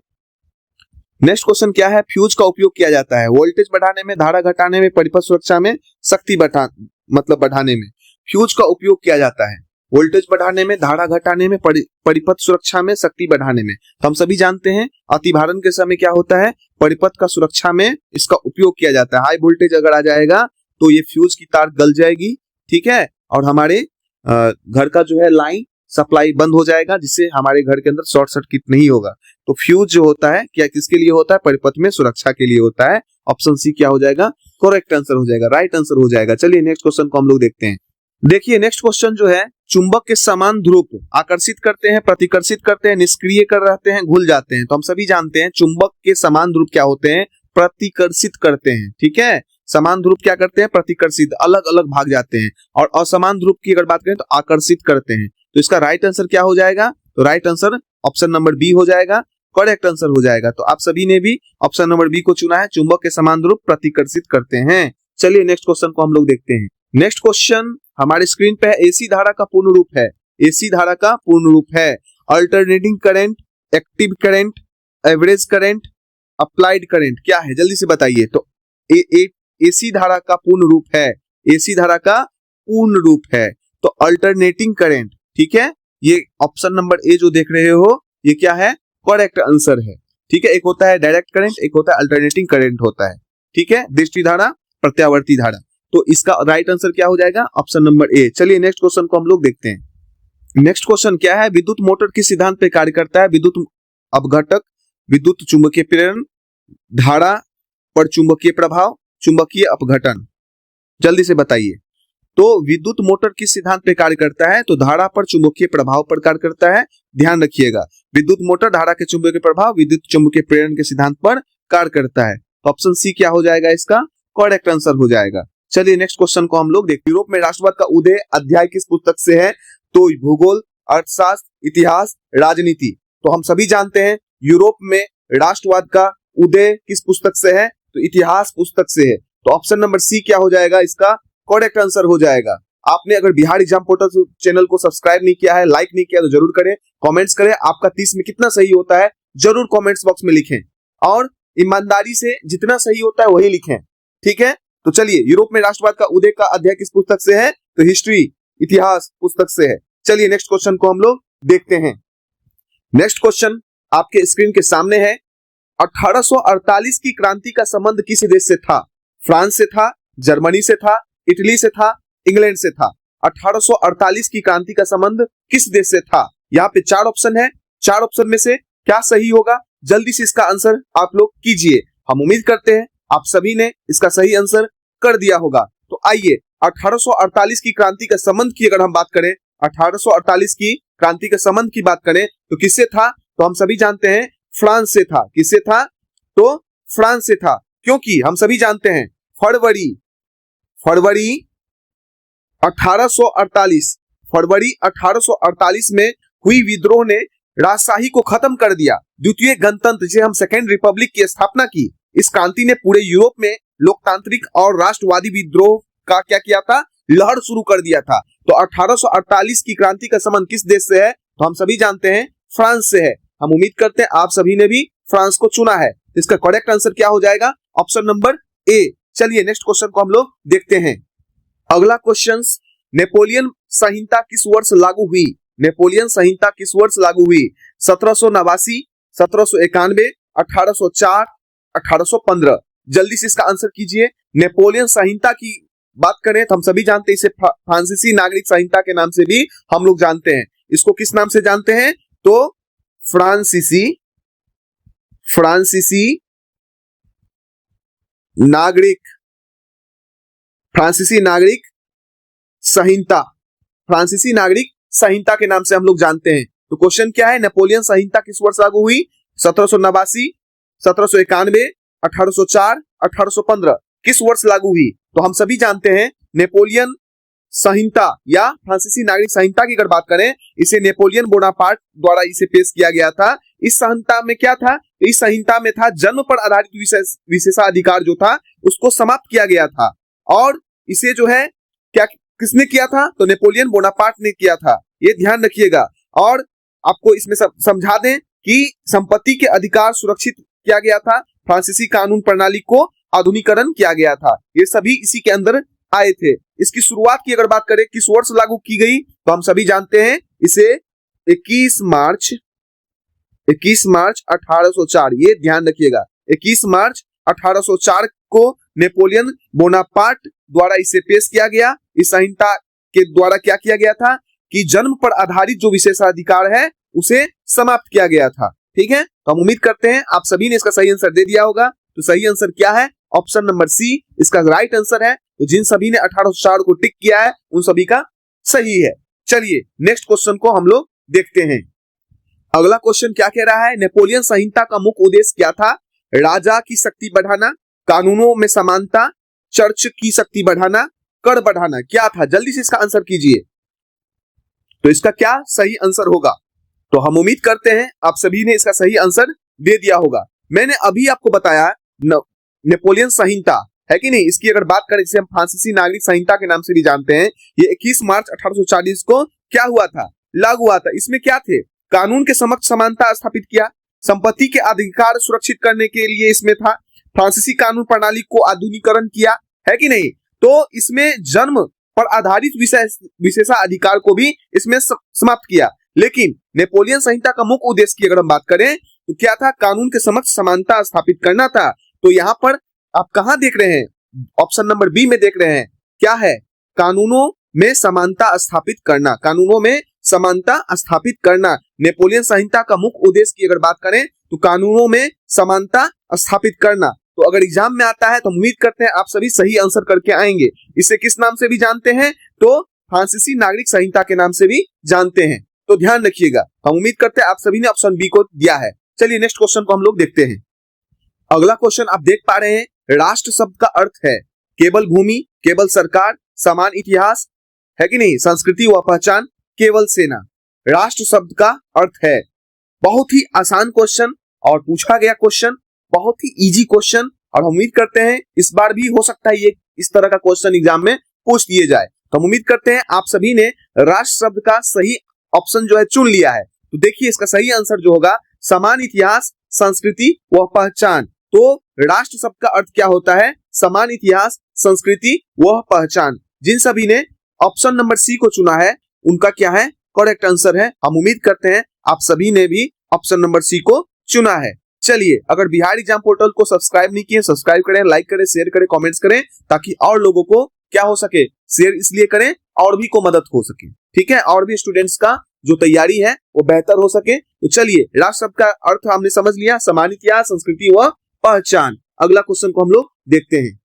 नेक्स्ट क्वेश्चन क्या है, फ्यूज का उपयोग किया जाता है वोल्टेज बढ़ाने में, धारा घटाने में, परिपथ सुरक्षा में, शक्ति बढ़ाने में। फ्यूज का उपयोग किया जाता है वोल्टेज बढ़ाने में, धारा घटाने में, परिपथ सुरक्षा में, शक्ति बढ़ाने में। तो हम सभी जानते हैं अतिभारण के समय क्या होता है, परिपथ का सुरक्षा में इसका उपयोग किया जाता है। हाई वोल्टेज अगर आ जाएगा तो ये फ्यूज की तार गल जाएगी, ठीक है, और हमारे घर का जो है लाइन सप्लाई बंद हो जाएगा, जिससे हमारे घर के अंदर शॉर्ट सर्किट नहीं होगा। तो फ्यूज जो होता है क्या किसके लिए होता है, परिपथ में सुरक्षा के लिए होता है। ऑप्शन सी क्या हो जाएगा, करेक्ट आंसर हो जाएगा, राइट आंसर हो जाएगा। चलिए नेक्स्ट क्वेश्चन को हम लोग देखते हैं। देखिए नेक्स्ट क्वेश्चन जो है, चुंबक के समान ध्रुव आकर्षित करते हैं, प्रतिकर्षित करते हैं, निष्क्रिय कर रहते हैं, घुल जाते हैं। तो हम सभी जानते हैं चुंबक के समान ध्रुव क्या होते हैं, प्रतिकर्षित करते हैं, ठीक है। समान ध्रुव क्या करते हैं, प्रतिकर्षित, अलग अलग भाग जाते हैं। और असमान ध्रुव की अगर बात करें तो आकर्षित करते हैं। तो इसका राइट आंसर क्या हो जाएगा, तो right answer option number B हो जाएगा, करेक्ट आंसर हो जाएगा। तो आप सभी ने भी ऑप्शन नंबर बी को चुना है, चुंबक के समान ध्रुव प्रतिकर्षित करते हैं। चलिए नेक्स्ट क्वेश्चन को हम लोग देखते हैं। नेक्स्ट क्वेश्चन हमारे स्क्रीन पे है, एसी धारा का पूर्ण रूप है, एसी धारा का पूर्ण रूप है alternating current, active current, average current, applied current, क्या है जल्दी से बताइए। तो एसी धारा का पूर्ण रूप है, एसी धारा का पूर्ण रूप है तो अल्टरनेटिंग करंट, ठीक है। ये ऑप्शन नंबर ए जो देख रहे हो ये क्या है, करेक्ट आंसर है, ठीक है। एक होता है डायरेक्ट करंट, एक होता है अल्टरनेटिंग करंट होता है, ठीक है, दृष्टि धारा, प्रत्यावर्ती धारा। तो इसका राइट आंसर क्या हो जाएगा, ऑप्शन नंबर ए। चलिए नेक्स्ट क्वेश्चन को हम लोग देखते हैं। नेक्स्ट क्वेश्चन क्या है, विद्युत मोटर किस सिद्धांत पे कार्य करता है, विद्युत अपघटक, विद्युत चुंबकीय प्रेरण, धारा पर चुंबकीय प्रभाव, चुंबकीय अपघटन। जल्दी से बताइए। तो विद्युत मोटर किस सिद्धांत पे कार्य करता है, तो धारा पर चुंबकीय प्रभाव पर कार्य करता है। ध्यान रखिएगा, विद्युत मोटर धारा के चुंबकीय प्रभाव, विद्युत चुंबकीय प्रेरण के सिद्धांत पर कार्य करता है। तो ऑप्शन सी क्या हो जाएगा, इसका करेक्ट आंसर हो जाएगा। चलिए नेक्स्ट क्वेश्चन को हम लोग देखते हैं। यूरोप में राष्ट्रवाद का उदय अध्याय किस पुस्तक से है, तो भूगोल, अर्थशास्त्र, इतिहास, राजनीति। तो हम सभी जानते हैं यूरोप में राष्ट्रवाद का उदय किस पुस्तक से है, तो इतिहास पुस्तक से है। तो ऑप्शन नंबर सी क्या हो जाएगा, इसका करेक्ट आंसर हो जाएगा। आपने अगर बिहार एग्जाम पोर्टल चैनल को सब्सक्राइब नहीं किया है, लाइक नहीं किया तो जरूर करें, कमेंट्स करें आपका 30 में कितना सही होता है जरूर कमेंट्स बॉक्स में लिखें, और ईमानदारी से जितना सही होता है वही लिखें, ठीक है। तो चलिए, यूरोप में राष्ट्रवाद का उदय का अध्याय किस पुस्तक से है? तो हिस्ट्री, इतिहास पुस्तक से है। चलिए नेक्स्ट क्वेश्चन को हम लोग देखते हैं। नेक्स्ट क्वेश्चन आपके स्क्रीन के सामने है। 1848 की क्रांति का संबंध किस देश से था? फ्रांस से था, जर्मनी से था, इटली से था, इंग्लैंड से था। 1848 की क्रांति का संबंध किस देश से था? यहाँ पे 4 ऑप्शन है, 4 ऑप्शन में से क्या सही होगा? जल्दी से इसका आंसर आप लोग कीजिए। हम उम्मीद करते हैं आप सभी ने इसका सही आंसर कर दिया होगा। तो आइए 1848 की क्रांति का संबंध की अगर हम बात करें, 1848 की क्रांति के संबंध की बात करें तो किससे था? तो हम सभी जानते हैं फ्रांस से था। किससे था? तो फ्रांस से था, क्योंकि हम सभी जानते हैं फरवरी 1848 में हुई विद्रोह ने राजशाही को खत्म कर दिया। द्वितीय गणतंत्र जिसे हम सेकेंड रिपब्लिक की स्थापना की। इस क्रांति ने पूरे यूरोप में लोकतांत्रिक और राष्ट्रवादी विद्रोह का क्या किया था? लहर शुरू कर दिया था। तो 1848 की क्रांति का संबंध किस देश से है? तो हम सभी जानते हैं फ्रांस से है। हम उम्मीद करते हैं आप सभी ने भी फ्रांस को चुना है। इसका करेक्ट आंसर क्या हो जाएगा? Option number A. चलिए नेक्स्ट क्वेश्चन को हम लोग देखते हैं। अगला क्वेश्चन, नेपोलियन संहिता किस वर्ष लागू हुई? नेपोलियन संहिता किस वर्ष लागू हुई? 1789, 1791, 1804, 1815। जल्दी से इसका आंसर कीजिए। नेपोलियन संहिता की बात करें तो हम सभी जानते हैं इसे फ्रांसीसी नागरिक संहिता के नाम से भी हम लोग जानते हैं। इसको किस नाम से जानते हैं? तो फ्रांसीसी नागरिक संहिता के नाम से हम लोग जानते हैं। तो क्वेश्चन क्या है? नेपोलियन संहिता किस वर्ष लागू हुई? 1789, 1791, 1804, 1815। किस वर्ष लागू हुई? तो हम सभी जानते हैं नेपोलियन संहिता या फ्रांसीसी नागरिक संहिता की अगर बात करें, इसे नेपोलियन बोनापार्ट द्वारा इसे पेश किया गया था। इस संहिता में क्या था? इस संहिता में था जन्म पर आधारित विशेषाधिकार जो था उसको समाप्त किया गया था। और इसे जो है क्या किसने किया था? तो नेपोलियन बोनापार्ट ने किया था। ये ध्यान रखिएगा। और आपको इसमें समझा दें कि संपत्ति के अधिकार सुरक्षित किया गया था, फ्रांसीसी कानून प्रणाली को आधुनिकीकरण किया गया था। ये सभी इसी के अंदर आए थे। इसकी शुरुआत की अगर बात करें किस वर्ष लागू की गई, तो हम सभी जानते हैं इसे 21 मार्च 1804। ये ध्यान रखिएगा, 21 मार्च 1804 को नेपोलियन बोनापार्ट द्वारा इसे पेश किया गया। इस संहिता के द्वारा क्या किया गया था कि जन्म पर आधारित जो विशेषाधिकार है उसे समाप्त किया गया था। ठीक है, तो हम उम्मीद करते हैं आप सभी ने इसका सही आंसर दे दिया होगा। तो सही आंसर क्या है? ऑप्शन नंबर सी इसका राइट आंसर है। तो जिन सभी ने 1804 को टिक किया है उन सभी का सही है। चलिए नेक्स्ट क्वेश्चन को हम लोग देखते हैं। अगला क्वेश्चन क्या कह रहा है? नेपोलियन संहिता का मुख्य उद्देश्य क्या था? राजा की शक्ति बढ़ाना, कानूनों में समानता, चर्च की शक्ति बढ़ाना, कर बढ़ाना। क्या था? जल्दी से इसका आंसर कीजिए। तो इसका क्या सही आंसर होगा? तो हम उम्मीद करते हैं आप सभी ने इसका सही आंसर दे दिया होगा। मैंने अभी आपको बताया नेपोलियन संहिता है कि नहीं, इसकी अगर बात करें जिसे हम फ्रांसीसी नागरिक संहिता के नाम से भी जानते हैं, ये 21 मार्च 1840 को क्या हुआ था? लागू हुआ था। इसमें क्या थे? कानून के समक्ष समानता स्थापित किया, संपत्ति के अधिकार सुरक्षित करने के लिए इसमें था, फ्रांसीसी कानून प्रणाली को आधुनिकीकरण किया, है कि नहीं। तो इसमें जन्म पर आधारित विशेषाधिकार को भी इसमें समाप्त किया। लेकिन नेपोलियन संहिता का मुख्य उद्देश्य की अगर हम बात करें तो क्या था? कानून के समक्ष समानता स्थापित करना था। तो यहाँ पर आप कहां देख रहे हैं? ऑप्शन नंबर बी में देख रहे हैं। क्या है? कानूनों में समानता स्थापित करना। कानूनों में समानता स्थापित करना नेपोलियन संहिता का मुख्य उद्देश्य की अगर बात करें तो कानूनों में समानता स्थापित करना। तो अगर एग्जाम में आता है तो उम्मीद करते हैं आप सभी सही आंसर करके आएंगे। इसे किस नाम से भी जानते हैं? तो फ्रांसीसी नागरिक संहिता के नाम से भी जानते हैं। तो ध्यान रखिएगा। हम उम्मीद करते हैं आप सभी ने ऑप्शन बी को दिया है। चलिए नेक्स्ट क्वेश्चन को हम लोग देखते हैं। अगला क्वेश्चन आप देख पा रहे हैं, राष्ट्र शब्द का अर्थ है केवल भूमि, केवल सरकार, समान इतिहास, है कि नहीं, संस्कृति व पहचान, केवल सेना। राष्ट्र शब्द का अर्थ है। बहुत ही आसान क्वेश्चन और पूछा गया क्वेश्चन, बहुत ही इजी क्वेश्चन, और हम उम्मीद करते हैं इस बार भी हो सकता है ये इस तरह का क्वेश्चन एग्जाम में पूछ दिए जाए। तो हम उम्मीद करते हैं आप सभी ने राष्ट्र शब्द का सही ऑप्शन जो है चुन लिया है। तो देखिए इसका सही आंसर जो होगा समान इतिहास, संस्कृति व पहचान। तो राष्ट्र शब्द का अर्थ क्या होता है? समान इतिहास, संस्कृति व पहचान। जिन सभी ने ऑप्शन नंबर सी को चुना है उनका क्या है? करेक्ट आंसर है। हम उम्मीद करते हैं आप सभी ने भी ऑप्शन नंबर सी को चुना है। चलिए, अगर बिहार एग्जाम पोर्टल को सब्सक्राइब नहीं किए, सब्सक्राइब करें, लाइक करें, शेयर करें, कमेंट्स करें, ताकि और लोगों को क्या हो सके, शेयर इसलिए करें और भी को मदद हो सके, ठीक है, और भी स्टूडेंट्स का जो तैयारी है वो बेहतर हो सके। तो चलिए, राष्ट्र शब्द का अर्थ हमने समझ लिया, समान इतिहास, संस्कृति व पहचान। अगला क्वेश्चन को हम लोग देखते हैं।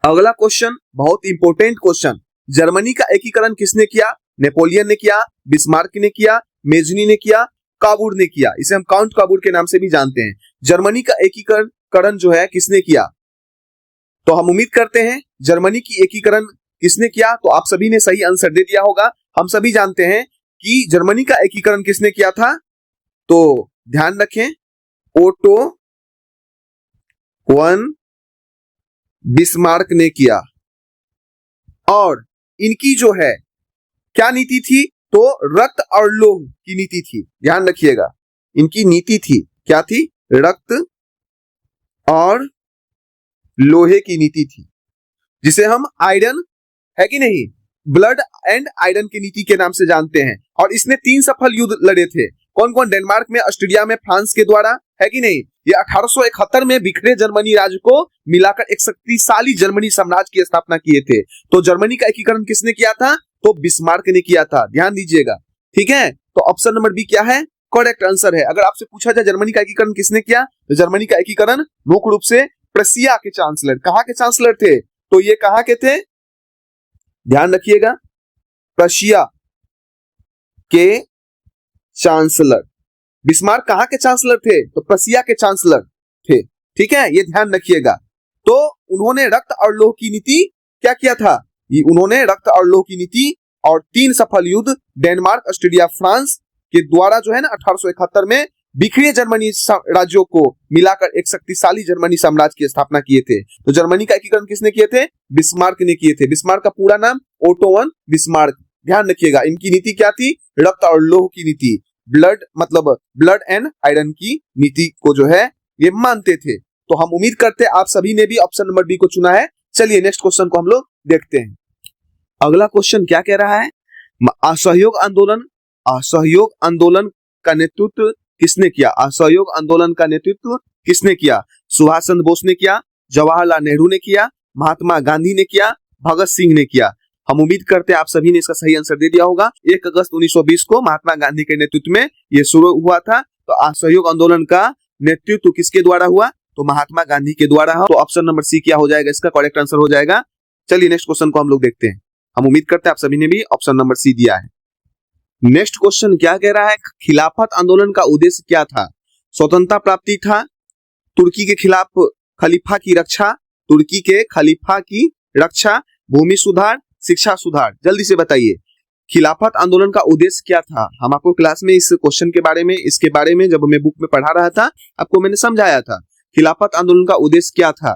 अगला क्वेश्चन बहुत इंपॉर्टेंट क्वेश्चन। जर्मनी का एकीकरण किसने किया? नेपोलियन ने किया, बिस्मार्क ने किया, मेजनी ने किया, काबूर ने किया। इसे हम काउंट काबूर के नाम से भी जानते हैं। जर्मनी का एकीकरण जो है किसने किया? तो हम उम्मीद करते हैं जर्मनी की एकीकरण किसने किया? तो आप सभी ने सही आंसर दे दिया होगा। हम सभी जानते हैं कि जर्मनी का एकीकरण किसने किया था। तो ध्यान रखें, ओटो वन बिस्मार्क ने किया। और इनकी जो है क्या नीति थी? तो रक्त और लोह की नीति थी। ध्यान रखिएगा, इनकी नीति थी, क्या थी? रक्त और लोहे की नीति थी, जिसे हम आयरन, है कि नहीं, ब्लड एंड आयरन की नीति के नाम से जानते हैं। और इसने 3 सफल युद्ध लड़े थे। कौन कौन? डेनमार्क में, ऑस्ट्रेलिया में, फ्रांस के द्वारा, है कि नहीं। ये 1871 में बिखरे जर्मनी राज्य को मिलाकर एक शक्तिशाली जर्मनी साम्राज्य की स्थापना किए थे। तो जर्मनी का एकीकरण किसने किया था? तो बिस्मार्क ने किया था। ध्यान दीजिएगा, ठीक है। तो ऑप्शन नंबर बी क्या है? करेक्ट आंसर है। अगर आपसे पूछा जाए जर्मनी का एकीकरण किसने किया, तो जर्मनी का एकीकरण मुख्य रूप से प्रशिया के चांसलर, कहां के चांसलर थे? तो ये कहां के थे? ध्यान रखिएगा, प्रशिया के चांसलर। बिस्मार्क कहां के चांसलर थे? तो प्रशिया के चांसलर थे, ठीक है, ये ध्यान रखिएगा। तो उन्होंने रक्त और लोह की नीति क्या किया था? उन्होंने रक्त और लोह की नीति और 3 सफल युद्ध डेनमार्क, ऑस्ट्रेलिया, फ्रांस के द्वारा जो है ना 1871 में बिखरे जर्मनी राज्यों को मिलाकर एक शक्तिशाली जर्मनी साम्राज्य की स्थापना किए थे। तो जर्मनी का एकीकरण किसने किए थे? बिस्मार्क ने किए थे। बिस्मार्क का पूरा नाम ओटो वन बिस्मार्क। ध्यान रखिएगा, इनकी नीति क्या थी? रक्त और लोह की नीति, ब्लड मतलब ब्लड एंड आयरन की नीति को जो है ये मानते थे। तो हम उम्मीद करते हैं आप सभी ने भी ऑप्शन नंबर बी को चुना है। चलिए नेक्स्ट क्वेश्चन को हम लोग देखते हैं। अगला क्वेश्चन क्या कह रहा है? असहयोग आंदोलन का नेतृत्व किसने किया? असहयोग आंदोलन का नेतृत्व किसने किया? सुभाष चंद्र बोस ने किया, जवाहरलाल नेहरू ने किया, महात्मा गांधी ने किया, भगत सिंह ने किया। हम उम्मीद करते हैं आप सभी ने इसका सही आंसर दे दिया होगा। 1 अगस्त 1920 को महात्मा गांधी के नेतृत्व में यह शुरू हुआ था। तो असहयोग आंदोलन का नेतृत्व किसके द्वारा हुआ? तो महात्मा गांधी के द्वारा। तो ऑप्शन नंबर सी क्या हो जाएगा? इसका करेक्ट आंसर हो जाएगा। चलिए नेक्स्ट क्वेश्चन को हम लोग देखते हैं। हम उम्मीद करते हैं आप सभी ने भी ऑप्शन नंबर सी दिया है। नेक्स्ट क्वेश्चन क्या कह रहा है? खिलाफत आंदोलन का उद्देश्य क्या था? स्वतंत्रता प्राप्ति था, तुर्की के खिलाफ खलीफा की रक्षा, तुर्की के खलीफा की रक्षा, भूमि सुधार, शिक्षा सुधार। जल्दी से बताइए, खिलाफत आंदोलन का उद्देश्य क्या था? हम आपको क्लास में इस क्वेश्चन के बारे में, इसके बारे में जब मैं बुक में पढ़ा रहा था आपको मैंने समझाया था। खिलाफत आंदोलन का उद्देश्य क्या था?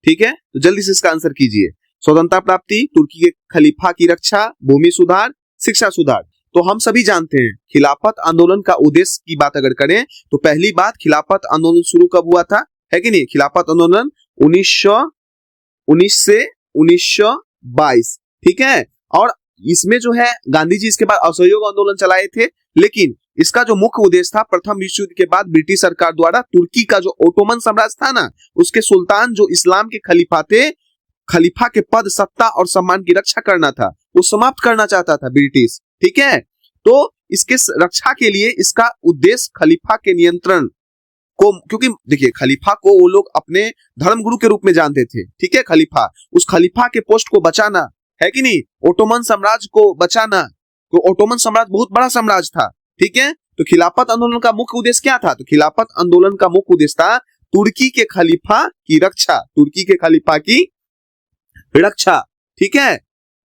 ठीक है, तो जल्दी से इसका आंसर कीजिए। स्वतंत्रता प्राप्ति, तुर्की के खलीफा की रक्षा, भूमि सुधार, शिक्षा सुधार। तो हम सभी जानते हैं खिलाफत आंदोलन का उद्देश्य की बात अगर करें तो पहली बात, खिलाफत आंदोलन शुरू कब हुआ था, है कि नहीं? खिलाफत आंदोलन 1919 से 1922, ठीक है। और इसमें जो है गांधी जी इसके बाद असहयोग आंदोलन चलाए थे, लेकिन इसका जो मुख्य उद्देश्य था, प्रथम विश्व युद्ध के बाद ब्रिटिश सरकार द्वारा तुर्की का जो ओटोमन साम्राज्य था ना, उसके सुल्तान जो इस्लाम के खलीफा थे, खलीफा के पद, सत्ता और सम्मान की रक्षा करना था, वो समाप्त करना चाहता था ब्रिटिश, ठीक है। तो इसके रक्षा के लिए इसका उद्देश्य खलीफा के नियंत्रण को, क्योंकि देखिए खलीफा को वो लोग अपने धर्मगुरु के रूप में जानते थे, ठीक है। खलीफा, उस खलीफा के पोस्ट को बचाना, है कि नहीं, ओटोमन साम्राज्य को बचाना। तो ओटोमन साम्राज्य बहुत बड़ा साम्राज्य था, ठीक है। तो खिलाफत आंदोलन का मुख्य उद्देश्य क्या था? तो खिलाफत आंदोलन का मुख्य उद्देश्य था तुर्की के खलीफा की रक्षा, तुर्की के खलीफा की रक्षा, ठीक है।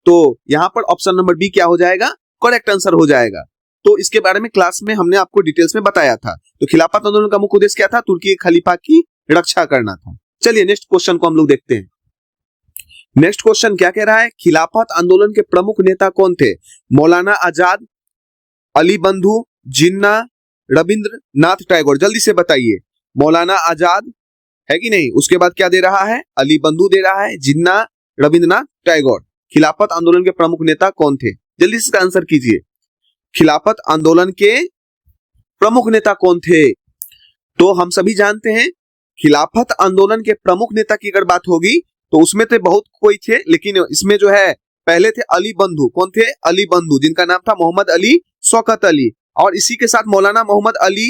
तो यहां पर ऑप्शन नंबर बी क्या हो जाएगा? करेक्ट आंसर हो जाएगा। तो इसके बारे में क्लास में हमने आपको डिटेल्स में बताया था। तो खिलाफत आंदोलन का मुख्य उद्देश्य क्या था? तुर्की के खलीफा की रक्षा करना था। चलिए नेक्स्ट क्वेश्चन को हम लोग देखते हैं। नेक्स्ट क्वेश्चन क्या कह रहा है, खिलाफत आंदोलन के प्रमुख नेता कौन थे? मौलाना आजाद, अली बंधु, जिन्ना, रविंद्रनाथ टैगोर। जल्दी से बताइए। मौलाना आजाद है कि नहीं, उसके बाद क्या दे रहा है, अली बंधु दे रहा है, जिन्ना, रविंद्रनाथ टैगोर। खिलाफत आंदोलन के प्रमुख नेता कौन थे? जल्दी से इसका आंसर कीजिए। खिलाफत आंदोलन के प्रमुख नेता कौन थे? तो हम सभी जानते हैं खिलाफत आंदोलन के प्रमुख नेता की अगर बात होगी तो उसमें तो बहुत कोई थे, लेकिन इसमें जो है पहले थे अली बंधु। कौन थे? अली बंधु, जिनका नाम था मोहम्मद अली शौकत अली। और इसी के साथ मौलाना मोहम्मद अली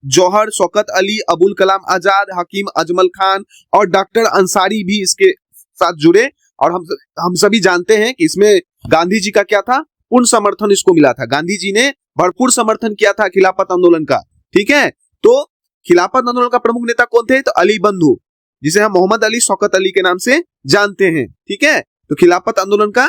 जौहर, शौकत अली, अबुल कलाम आजाद, हकीम अजमल खान और डॉक्टर अंसारी भी इसके साथ जुड़े। और हम सभी जानते हैं कि इसमें गांधी जी का क्या था, पूर्ण समर्थन इसको मिला था। गांधी जी ने भरपूर समर्थन किया था खिलाफत आंदोलन का। ठीक है, तो खिलाफत आंदोलन का प्रमुख नेता कौन थे? तो अली बंधु, जिसे हम मोहम्मद अली शौकत अली के नाम से जानते हैं। ठीक है, तो खिलाफत आंदोलन का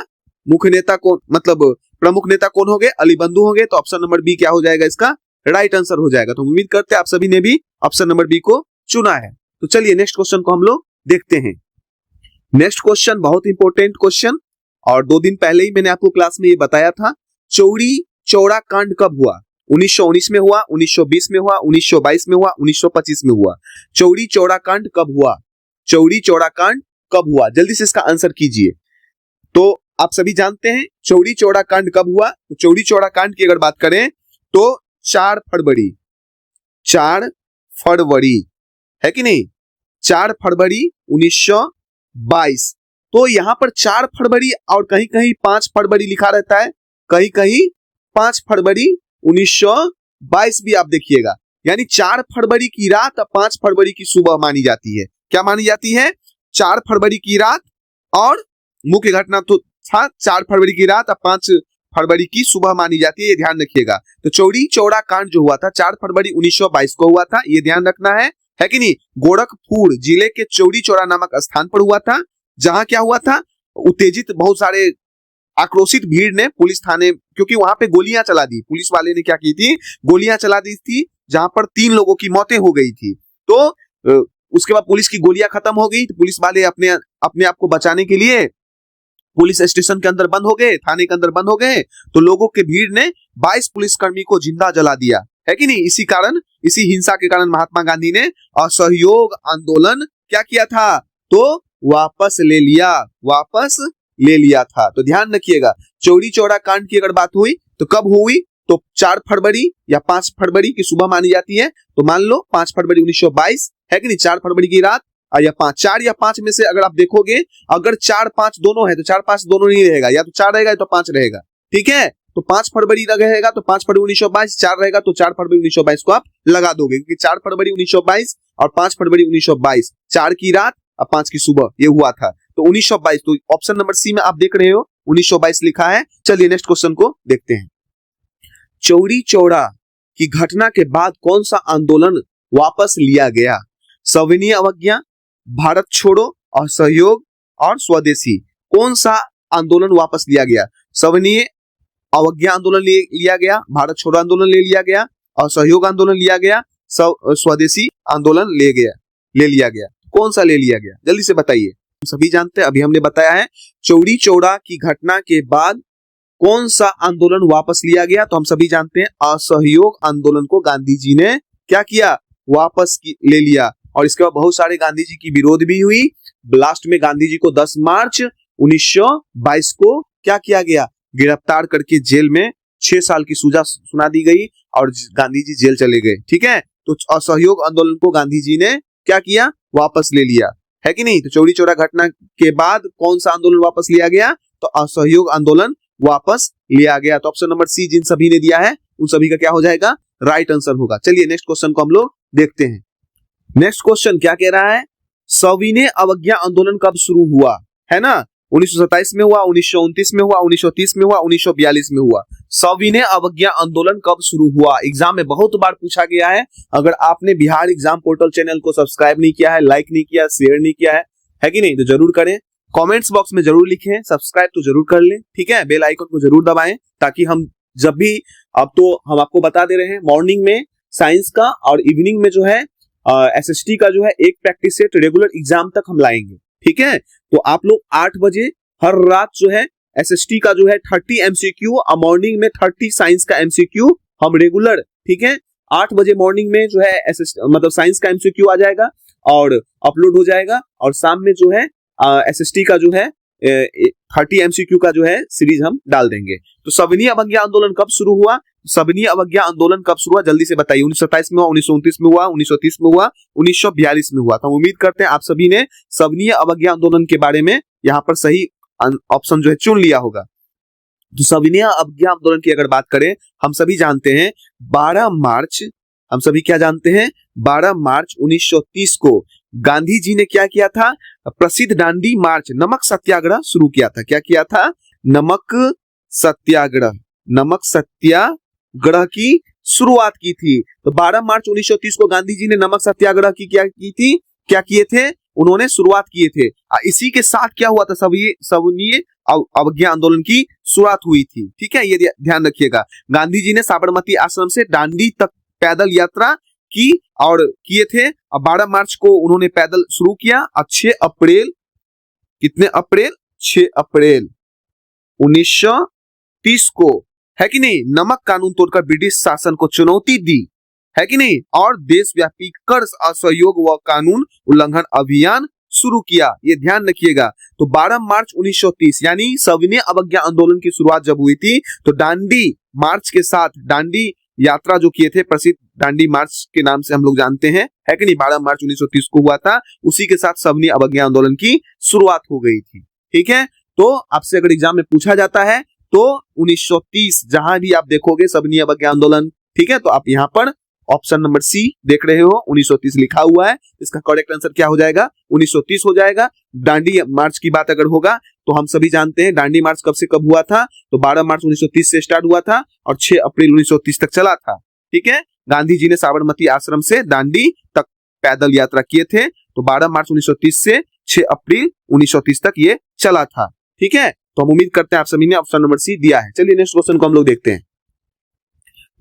मुख्य नेता कौन, मतलब प्रमुख नेता कौन हो गए? अली बंधु हो गए। तो ऑप्शन नंबर बी क्या हो जाएगा, इसका राइट आंसर हो जाएगा। तो उम्मीद करते हैं आप सभी ने भी ऑप्शन नंबर बी को चुना है। तो चलिए नेक्स्ट क्वेश्चन को हम लोग देखते हैं। नेक्स्ट क्वेश्चन बहुत इंपॉर्टेंट क्वेश्चन, और 2 दिन पहले ही मैंने आपको क्लास में ये बताया था। चौरी चौरा कांड कब हुआ? 1919 में हुआ, 1920 में हुआ, 1922 में हुआ, 1925 में हुआ। चौरी चौरा कांड कब हुआ? चौरी चौरा कांड कब हुआ? जल्दी से इसका आंसर कीजिए। तो आप सभी जानते हैं चौरी चौरा कांड कब हुआ। तो चौरी चौरा कांड की अगर बात करें तो 4 फरवरी, 4 फरवरी है कि नहीं, 4 फरवरी 1922। तो यहां पर 4 फरवरी और कहीं कहीं 5 फरवरी लिखा रहता है, कहीं कहीं 5 फरवरी 1922 भी आप देखिएगा। यानी 4 फरवरी की रात और 5 फरवरी की सुबह मानी जाती है। क्या मानी जाती है? 4 फरवरी की रात, और मुख्य घटना तो था 4 फरवरी की रात और 5 फरवरी की सुबह मानी जाती है, ये ध्यान रखिएगा। तो चौरी चौरा कांड जो हुआ था 4 फरवरी 1922 को हुआ था, ये ध्यान रखना है कि नहीं। गोरखपुर जिले के चौरी चौरा नामक स्थान पर हुआ था, जहां क्या हुआ था, उत्तेजित बहुत सारे आक्रोशित भीड़ ने पुलिस थाने, क्योंकि वहां पे गोलियां चला दी, पुलिस वाले ने क्या की थी, गोलियां चला दी थी, जहां पर 3 लोगों की मौतें हो गई थी। तो उसके बाद पुलिस की गोलियां खत्म हो गई, तो पुलिस वाले अपने आप को बचाने के लिए पुलिस स्टेशन के अंदर बंद हो गए, थाने के अंदर बंद हो गए। तो लोगों के भीड़ ने 22 पुलिसकर्मी को जिंदा जला दिया, है कि नहीं। इसी हिंसा के कारण महात्मा गांधी ने असहयोग आंदोलन क्या किया था, तो वापस ले लिया था। तो ध्यान रखिएगा, चौरी चौरा कांड की अगर बात हुई तो कब हुई, तो 4 फरवरी या 5 फरवरी की सुबह मानी जाती है। तो मान लो 5 फरवरी 1922 है कि नहीं, 4 फरवरी की रात या 5, 4 या 5 में से अगर आप देखोगे, अगर 4-5 दोनों है तो 4-5 दोनों नहीं रहेगा, या तो 4 रहेगा या तो 5 रहेगा। ठीक है, तो 5 फरवरी रहेगा तो 5 फरवरी 1922, 4 रहेगा तो 4 फरवरी 1922 को आप लगा दोगे, क्योंकि 4 फरवरी 1922 और 5 फरवरी 1922, 4 की रात और 5 की सुबह ये हुआ था। तो 1922, तो ऑप्शन नंबर सी में आप देख रहे हो 1922 लिखा है। चलिए नेक्स्ट क्वेश्चन को देखते हैं। चौरी चौरा की घटना के बाद कौन सा आंदोलन वापस लिया गया? सविनय अवज्ञा, भारत छोड़ो, असहयोग और स्वदेशी। कौन सा आंदोलन वापस लिया गया? सविनय अवज्ञा आंदोलन लिया गया, भारत छोड़ो आंदोलन ले लिया गया, असहयोग आंदोलन लिया गया, स्वदेशी आंदोलन ले लिया गया। कौन सा ले लिया गया? जल्दी से बताइए। सभी जानते हैं, अभी हमने बताया है चौरी चौरा की घटना के बाद कौन सा आंदोलन वापस लिया गया। तो हम सभी जानते हैं असहयोग आंदोलन को गांधी जी ने क्या किया, वापस ले लिया। और इसके बाद बहुत सारे गांधी जी की विरोध भी हुई। लास्ट में गांधी जी को 10 मार्च 1922 को क्या किया गया, गिरफ्तार करके जेल में 6 साल की सजा सुना दी गई और गांधी जी जेल चले गए। ठीक है, तो असहयोग आंदोलन को गांधी जी ने क्या किया, वापस ले लिया, है कि नहीं। तो चौरी चौरा घटना के बाद कौन सा आंदोलन वापस लिया गया, तो असहयोग आंदोलन वापस लिया गया। तो ऑप्शन नंबर सी जिन सभी ने दिया है उन सभी का क्या हो जाएगा, राइट आंसर होगा। चलिए नेक्स्ट क्वेश्चन को हम लोग देखते हैं। नेक्स्ट क्वेश्चन क्या कह रहा है, सविनय अवज्ञा आंदोलन कब शुरू हुआ, है ना। 1927 में हुआ, 1929 में हुआ, 1930 में हुआ, 1942 में हुआ। सविनय अवज्ञा आंदोलन कब शुरू हुआ? एग्जाम में बहुत बार पूछा गया है। अगर आपने बिहार एग्जाम पोर्टल चैनल को सब्सक्राइब नहीं किया है, लाइक नहीं किया, शेयर नहीं किया है कि नहीं, तो जरूर करें। कमेंट्स बॉक्स में जरूर लिखें, सब्सक्राइब तो जरूर कर लें। ठीक है, बेल आइकन को जरूर दबाएं, ताकि हम जब भी, अब तो हम आपको बता दे रहे हैं, मॉर्निंग में साइंस का और इवनिंग में जो है एसएसटी का जो है एक प्रैक्टिस सेट रेगुलर एग्जाम तक हम लाएंगे। ठीक है, तो आप लोग 8 बजे हर रात जो है एसएसटी का जो है 30 एमसीक्यू और मॉर्निंग में 30 साइंस का एमसीक्यू हम रेगुलर, ठीक है, 8 बजे मॉर्निंग में जो है मतलब साइंस का एमसीक्यू आ जाएगा और अपलोड हो जाएगा, और शाम में जो है एसएसटी का जो है 30 एमसीक्यू का जो है सीरीज हम डाल देंगे। तो सविनय अवज्ञा आंदोलन कब शुरू हुआ? सविनय अवज्ञा आंदोलन कब शुरू हुआ जल्दी से बताइए। 1927 में हुआ, 1929 में हुआ, 1930 में हुआ, 1942 में हुआ। तो हम उम्मीद करते हैं आप सभी ने सविनय अवज्ञा आंदोलन के बारे में यहाँ पर सही ऑप्शन जो है चुन लिया होगा। तो सविनय अवज्ञा आंदोलन की अगर बात करें, हम सभी जानते हैं 12 मार्च, हम सभी क्या जानते हैं 12 मार्च 1930 को गांधी जी ने क्या किया था? प्रसिद्ध दांडी मार्च, नमक सत्याग्रह शुरू किया था। क्या किया था? नमक सत्याग्रह, नमक सत्याग्रह की शुरुआत की थी। तो 12 मार्च 1930 को गांधी जी ने नमक सत्याग्रह की क्या की थी? क्या किए थे? उन्होंने शुरुआत किए थे। इसी के साथ क्या हुआ था? सविनय अवज्ञा आंदोलन की शुरुआत हुई थी। ठीक है, ये ध्यान रखिएगा। गांधी जी ने साबरमती आश्रम से दांडी तक पैदल यात्रा की और किए थे। अब 12 मार्च को उन्होंने पैदल शुरू किया और 6 अप्रैल, कितने अप्रैल? 6 अप्रैल 1930 को, है कि नहीं, नमक कानून तोड़कर ब्रिटिश शासन को चुनौती दी, है कि नहीं, और देशव्यापी कर असहयोग व कानून उल्लंघन अभियान शुरू किया। ये ध्यान रखिएगा। तो 12 मार्च 1930 यानी सविनय अवज्ञा आंदोलन की शुरुआत जब हुई थी तो दांडी मार्च के साथ, दांडी यात्रा जो किए थे, प्रसिद्ध दांडी मार्च के नाम से हम लोग जानते हैं, है कि नहीं, 12 मार्च 1930 को हुआ था। उसी के साथ सविनय अवज्ञा आंदोलन की शुरुआत हो गई थी। ठीक है, तो आपसे अगर एग्जाम में पूछा जाता है तो 1930 जहां भी आप देखोगे सविनय अवज्ञा आंदोलन, ठीक है, तो आप यहाँ पर ऑप्शन नंबर सी देख रहे हो, 1930 लिखा हुआ है। इसका करेक्ट आंसर क्या हो जाएगा? 1930 हो जाएगा। दांडी मार्च की बात अगर होगा तो हम सभी जानते हैं दांडी मार्च कब से कब हुआ था, तो 12 मार्च 1930 से स्टार्ट हुआ था और 6 अप्रैल 1930 तक चला था। ठीक है, गांधी जी ने साबरमती आश्रम से दांडी तक पैदल यात्रा किए थे। तो 12 मार्च 1930 से 6 अप्रैल 1930 तक ये चला था। ठीक है, तो हम उम्मीद करते हैं आप सभी ने ऑप्शन नंबर सी दिया है। चलिए नेक्स्ट क्वेश्चन को हम लोग देखते हैं।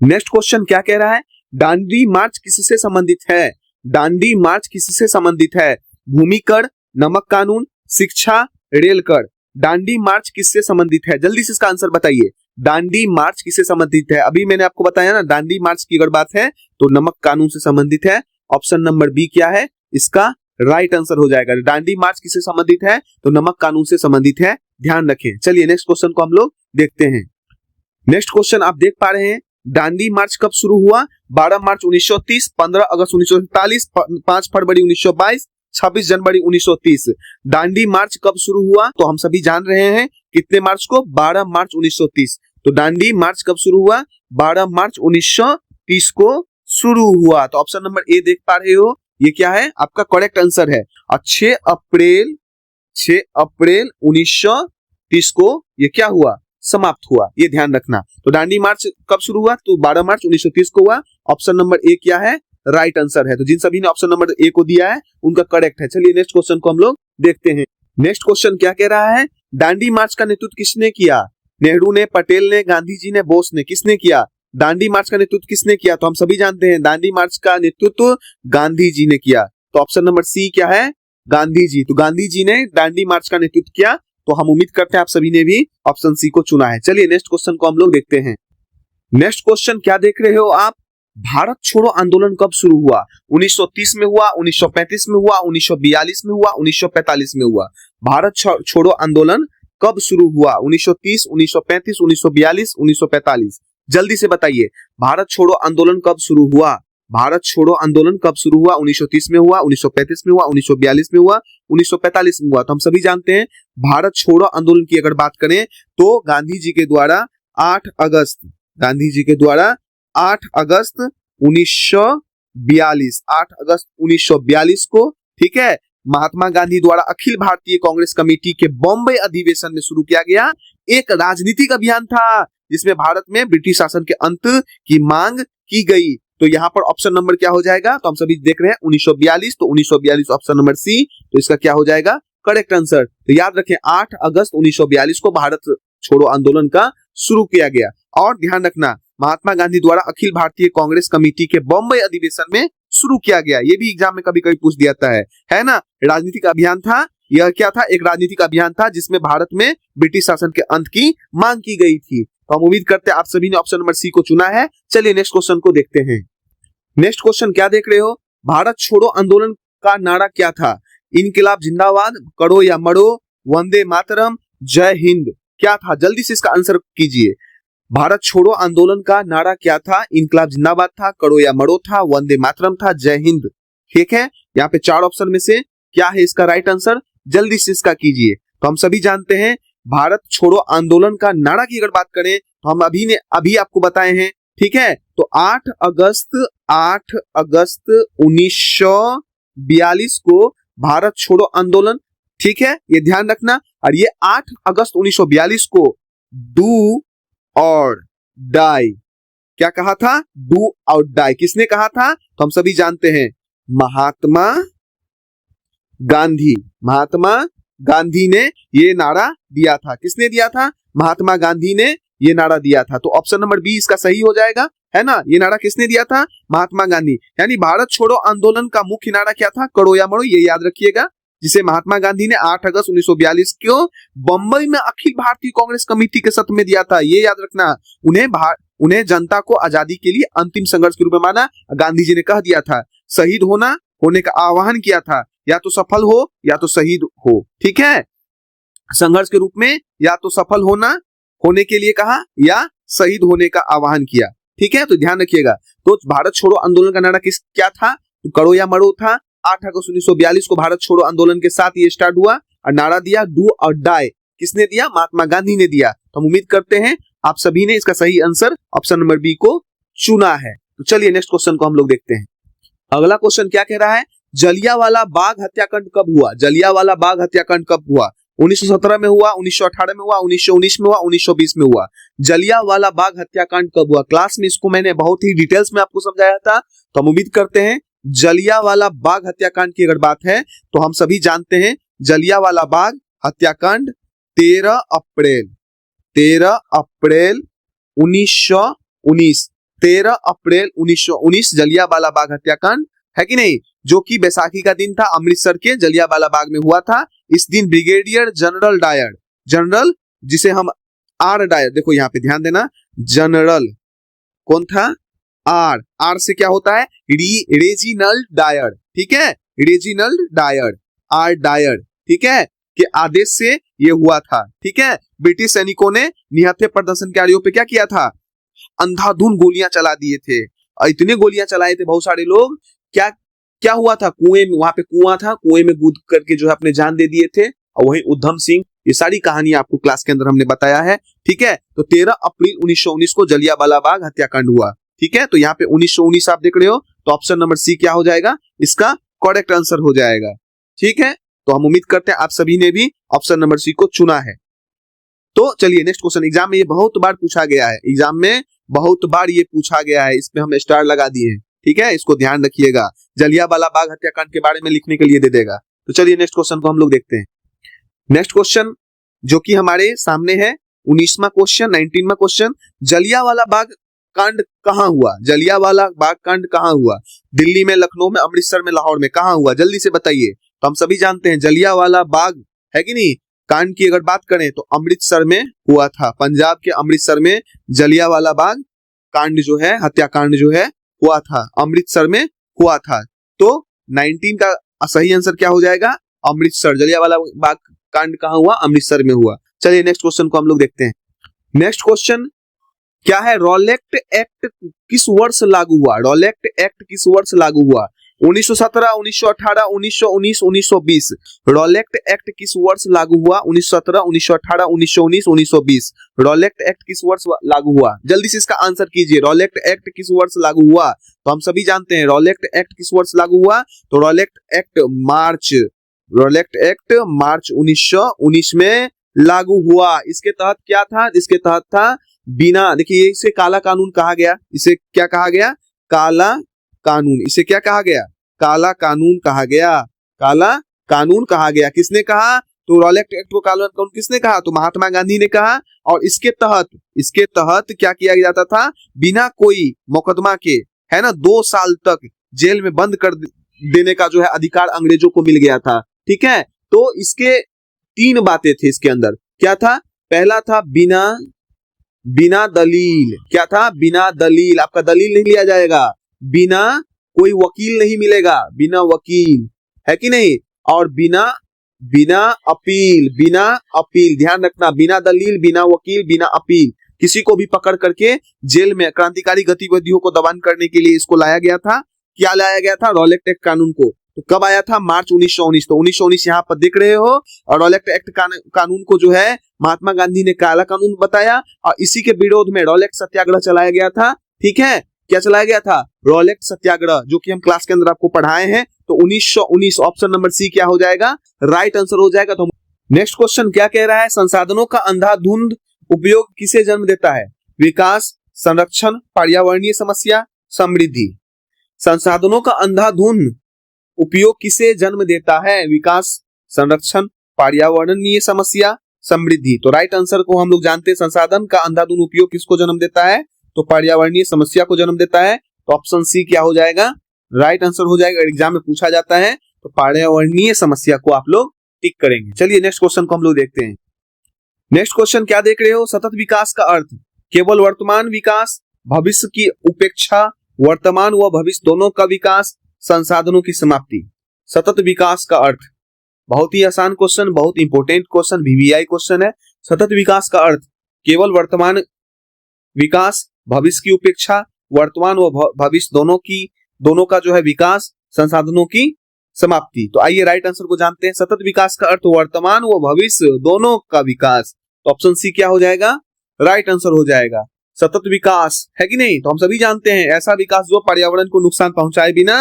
नेक्स्ट क्वेश्चन क्या कह रहा है? दांडी मार्च किससे संबंधित है? दांडी मार्च किससे संबंधित है? भूमि कर, नमक कानून, शिक्षा, रेल कर। दांडी मार्च किससे संबंधित है? जल्दी से इसका आंसर बताइए। दांडी मार्च किससे संबंधित है? अभी मैंने आपको बताया ना, दांडी मार्च की अगर बात है तो नमक कानून से संबंधित है। ऑप्शन नंबर बी क्या है? इसका राइट आंसर हो जाएगा। दांडी मार्च किससे संबंधित है? तो नमक कानून से संबंधित है, ध्यान रखें। चलिए नेक्स्ट क्वेश्चन को हम लोग देखते हैं। नेक्स्ट क्वेश्चन आप देख पा रहे हैं, दांडी मार्च कब शुरू हुआ? 12 मार्च 1930, 15 अगस्त 1947, 5 फरवरी 1922, 26 जनवरी 1930। दांडी मार्च कब शुरू हुआ? तो हम सभी जान रहे हैं कितने मार्च को? 12 मार्च 1930। तो दांडी मार्च कब शुरू हुआ? 12 मार्च 1930 को शुरू हुआ। तो ऑप्शन नंबर ए देख पा रहे हो, ये क्या है? आपका करेक्ट आंसर है। और 6 अप्रैल 1930 को ये क्या हुआ? समाप्त हुआ। ये ध्यान रखना। तो दांडी मार्च कब शुरू हुआ? तो 12 मार्च 1930 को हुआ। ऑप्शन नंबर ए क्या है? राइट आंसर है। तो जिन सभी ने ऑप्शन नंबर ए को दिया है उनका करेक्ट है। चलिए नेक्स्ट क्वेश्चन को हम लोग देखते हैं। नेक्स्ट क्वेश्चन क्या कह रहा है? दांडी मार्च का नेतृत्व किसने किया? नेहरू ने, पटेल ने, गांधी जी ने, बोस ने, किसने किया? दांडी मार्च का नेतृत्व किसने किया? तो हम सभी जानते हैं दांडी मार्च का नेतृत्व गांधी जी ने किया। तो ऑप्शन नंबर सी क्या है? गांधी जी। तो गांधी जी ने दांडी मार्च का नेतृत्व किया। तो हम उम्मीद करते हैं आप सभी ने भी ऑप्शन सी को चुना है। चलिए नेक्स्ट क्वेश्चन को हम लोग देखते हैं। नेक्स्ट क्वेश्चन क्या देख रहे हो आप? भारत छोड़ो आंदोलन कब शुरू हुआ? 1930 में हुआ, 1935 में हुआ, 1942 में हुआ, 1945 में हुआ। भारत छोड़ो आंदोलन कब शुरू हुआ? 1930, 1935, 1942, 1945। जल्दी से बताइए, भारत छोड़ो आंदोलन कब शुरू हुआ? भारत छोड़ो आंदोलन कब शुरू हुआ? 1930 में हुआ, 1935 में हुआ, 1942 में हुआ, 1945 में हुआ। तो हम सभी जानते हैं भारत छोड़ो आंदोलन की अगर बात करें तो गांधी जी के द्वारा 8 अगस्त 1942 को, ठीक है, महात्मा गांधी द्वारा अखिल भारतीय कांग्रेस कमेटी के बॉम्बे अधिवेशन में शुरू किया गया एक राजनीतिक अभियान था जिसमें भारत में ब्रिटिश शासन के अंत की मांग की गई। तो यहाँ पर ऑप्शन नंबर क्या हो जाएगा? तो हम सभी देख रहे हैं 1942, तो 1942 ऑप्शन नंबर सी। तो इसका क्या हो जाएगा? Correct answer. तो याद रखें 8 अगस्त 1942 को भारत छोड़ो आंदोलन का शुरू किया गया। और ध्यान रखना, महात्मा गांधी द्वारा अखिल भारतीय कांग्रेस कमेटी के बॉम्बे अधिवेशन में शुरू किया गया। ये भी एग्जाम में कभी कभी पूछ दिया जाता है ना? राजनीतिक अभियान था यह क्या था, एक राजनीतिक अभियान था जिसमें भारत में ब्रिटिश शासन के अंत की मांग की गई थी। तो हम उम्मीद करते हैं आप सभी ने ऑप्शन नंबर सी को चुना है। चलिए नेक्स्ट क्वेश्चन को देखते हैं। नेक्स्ट क्वेश्चन क्या देख रहे हो, भारत छोड़ो आंदोलन का नारा क्या था? इनकलाब जिंदाबाद, करो या मरो, वंदे मातरम, जय हिंद, क्या था? जल्दी से इसका आंसर कीजिए। भारत छोड़ो आंदोलन का नारा क्या था? इनकलाब जिंदाबाद था, करो या मरो था, वंदे मातरम था, जय हिंद। ठीक है, यहाँ पे 4 ऑप्शन में से क्या है इसका राइट आंसर? जल्दी से इसका कीजिए। तो हम सभी जानते हैं भारत छोड़ो आंदोलन का नारा की अगर बात करें तो हम अभी आपको बताए हैं। ठीक है, तो 8 अगस्त 1942 को भारत छोड़ो आंदोलन, ठीक है, ये ध्यान रखना। और ये 8 अगस्त 1942 को डू और डाई, क्या कहा था? डू और डाई। किसने कहा था? तो हम सभी जानते हैं महात्मा गांधी। महात्मा गांधी ने ये नारा दिया था। किसने दिया था? महात्मा गांधी ने ये नारा दिया था। तो ऑप्शन नंबर बी इसका सही हो जाएगा, है ना। ये नारा किसने दिया था? महात्मा गांधी। यानी भारत छोड़ो आंदोलन का मुख्य नारा क्या था? करो या मरो, ये याद रखिएगा, जिसे महात्मा गांधी ने 8 अगस्त 1942 को बंबई में अखिल भारतीय कांग्रेस कमेटी के सत्र में दिया था। ये याद रखना। उन्हें जनता को आजादी के लिए अंतिम संघर्ष के रूप में माना। गांधी जी ने कह दिया था, शहीद होने का आह्वान किया था, या तो सफल हो या तो शहीद हो। ठीक है, संघर्ष के रूप में या तो सफल होने के लिए कहा या शहीद होने का आह्वान किया। ठीक है, तो ध्यान रखिएगा। तो भारत छोड़ो आंदोलन का नारा क्या था? तो करो या मरो था। 8 अगस्त 1942 को भारत छोड़ो आंदोलन के साथ ये स्टार्ट हुआ और नारा दिया डू और डाई। किसने दिया? महात्मा गांधी ने दिया। तो हम उम्मीद करते हैं आप सभी ने इसका सही आंसर ऑप्शन नंबर बी को चुना है। तो चलिए नेक्स्ट क्वेश्चन को हम लोग देखते हैं। अगला क्वेश्चन क्या कह रहा है? जलियांवाला बाग हत्याकांड कब हुआ? जलियांवाला बाग हत्याकांड कब हुआ? 1917 में हुआ, 1918 में हुआ, 1919 में हुआ, 1920 में हुआ। जलियांवाला बाग हत्याकांड कब हुआ? क्लास में इसको मैंने बहुत ही डिटेल्स में आपको समझाया था। तो हम उम्मीद करते हैं जलियांवाला बाग हत्याकांड की अगर बात है तो हम सभी जानते हैं जलियांवाला बाग हत्याकांड 13 अप्रैल 1919 13 अप्रैल 1919 जलियांवाला बाग हत्याकांड, है कि नहीं, जो कि बैसाखी का दिन था, अमृतसर के जलियांवाला बाग में हुआ था। इस दिन ब्रिगेडियर जनरल डायर, जनरल जिसे हम आर डायर, देखो यहाँ पे ध्यान देना, जनरल कौन था? आर से क्या होता है? Reginald Dyer. ठीक है, रेजिनल्ड डायर, आर डायर, ठीक है, के आदेश से ये हुआ था। ठीक है, ब्रिटिश सैनिकों ने निहत्थे प्रदर्शनकारियों पे क्या किया था? अंधाधुंध गोलियां चला दिए थे। और इतने गोलियां चलाए थे बहुत सारे लोग, क्या हुआ था? कुएं में, वहां पे कुआं था, कुएं में कूद करके जो है अपने जान दे दिए थे। और वहीं उधम सिंह, ये सारी कहानी आपको क्लास के अंदर हमने बताया है। ठीक है, तो 13 अप्रैल 1919 को जलियांवाला बाग हत्याकांड हुआ। ठीक है, तो यहाँ पे 1919 आप देख रहे हो, तो ऑप्शन नंबर सी क्या हो जाएगा? इसका करेक्ट आंसर हो जाएगा। ठीक है, तो हम उम्मीद करते हैं आप सभी ने भी ऑप्शन नंबर सी को चुना है। तो चलिए नेक्स्ट क्वेश्चन, एग्जाम में ये बहुत बार पूछा गया है, एग्जाम में बहुत बार ये पूछा गया है, इसमें हम स्टार लगा दिए हैं। ठीक है, इसको ध्यान रखिएगा, जलियांवाला बाग हत्याकांड के बारे में लिखने के लिए दे देगा। तो चलिए नेक्स्ट क्वेश्चन को हम लोग देखते हैं। नेक्स्ट क्वेश्चन जो कि हमारे सामने है 19वां क्वेश्चन, 19वां क्वेश्चन, जलियांवाला बाग कांड कहां हुआ? जलियांवाला बाग कांड कहां हुआ? दिल्ली में, लखनऊ में, अमृतसर में, लाहौर में, कहां हुआ? जल्दी से बताइए। तो हम सभी जानते हैं जलियांवाला बाग, है कि नहीं, कांड की अगर बात करें तो अमृतसर में हुआ था। पंजाब के अमृतसर में जलियांवाला बाग कांड जो है, हत्याकांड जो है हुआ था, अमृतसर में हुआ था। तो 19 का सही आंसर क्या हो जाएगा? अमृतसर। जलियांवाला बाग कांड कहां हुआ? अमृतसर में हुआ। चलिए नेक्स्ट क्वेश्चन को हम लोग देखते हैं। नेक्स्ट क्वेश्चन क्या है? रॉलेट एक्ट किस वर्ष लागू हुआ? रॉलेट एक्ट किस वर्ष लागू हुआ? 1917, 1918, 1919, 1920। रॉलेट एक्ट किस वर्ष लागू हुआ? 1917, 1918, 1919, 1920। रॉलेट एक्ट किस वर्ष लागू हुआ? जल्दी से इसका आंसर कीजिए। रॉलेट एक्ट किस वर्ष लागू हुआ? तो हम सभी जानते हैं रॉलेट एक्ट किस वर्ष लागू हुआ। तो रॉलेट एक्ट मार्च 1919 में लागू हुआ। इसके तहत क्या था? इसके तहत था बिना, देखिए इसे काला कानून कहा गया। इसे क्या कहा गया? काला कानून। इसे क्या कहा गया? काला कानून कहा गया। काला कानून कहा गया। किसने कहा? तो रॉलेट एक्ट को काला कानून किसने कहा? तो महात्मा गांधी ने कहा। और इसके तहत क्या किया जाता था? बिना कोई मुकदमा के, है ना, 2 साल तक जेल में बंद कर देने का जो है अधिकार अंग्रेजों को मिल गया था। ठीक है, तो इसके तीन बातें थे इसके अंदर। क्या था? पहला था बिना दलील। क्या था? बिना दलील, आपका दलील नहीं लिया जाएगा, बिना कोई वकील नहीं मिलेगा, बिना वकील, है कि नहीं? और बिना अपील, ध्यान रखना, बिना दलील, बिना वकील, बिना अपील, किसी को भी पकड़ करके जेल में क्रांतिकारी गतिविधियों को दमन करने के लिए इसको लाया गया था। क्या लाया गया था? रॉलेट एक्ट कानून को। तो कब आया था? मार्च 1919। तो 1919 यहाँ पर देख रहे हो। और रॉलेट एक्ट कानून को जो है महात्मा गांधी ने काला कानून बताया, और इसी के विरोध में रॉलेट सत्याग्रह चलाया गया था। ठीक है, क्या चलाया गया था? रॉलेट सत्याग्रह, जो कि हम क्लास के अंदर आपको पढ़ाए हैं। तो 1919 ऑप्शन नंबर सी क्या हो जाएगा? राइट आंसर हो जाएगा। तो नेक्स्ट क्वेश्चन क्या कह रहा है? संसाधनों का अंधाधुंध उपयोग किसे जन्म देता है? विकास, संरक्षण, पर्यावरणीय समस्या, समृद्धि। संसाधनों का अंधाधुंध उपयोग किसे जन्म देता है? विकास, संरक्षण, पर्यावरणीय समस्या, समृद्धि। तो राइट आंसर को हम लोग जानते हैं, संसाधन का अंधाधुंध उपयोग किसको जन्म देता है? तो पर्यावरणीय समस्या को जन्म देता है। तो ऑप्शन सी क्या हो जाएगा? राइट आंसर हो जाएगा। एग्जाम में पूछा जाता है तो पर्यावरणीय समस्या को आप लोग टिक करेंगे। चलिए नेक्स्ट क्वेश्चन को हम लोग देखते हैं। नेक्स्ट क्वेश्चन क्या देख रहे हो? सतत विकास का अर्थ केवल वर्तमान विकास, भविष्य की उपेक्षा, वर्तमान व भविष्य दोनों का विकास, संसाधनों की समाप्ति। सतत विकास का अर्थ, बहुत ही आसान क्वेश्चन, बहुत इंपॉर्टेंट क्वेश्चन, वीवीआई क्वेश्चन है। सतत विकास का अर्थ केवल वर्तमान विकास, भविष्य की उपेक्षा, वर्तमान व भविष्य दोनों का जो है विकास, संसाधनों की समाप्ति। तो आइए राइट आंसर को जानते हैं। सतत विकास का अर्थ वर्तमान व भविष्य दोनों का विकास। तो ऑप्शन सी क्या हो जाएगा? राइट आंसर हो जाएगा। सतत विकास, है कि नहीं? तो हम सभी जानते हैं ऐसा विकास जो पर्यावरण को नुकसान पहुंचाए बिना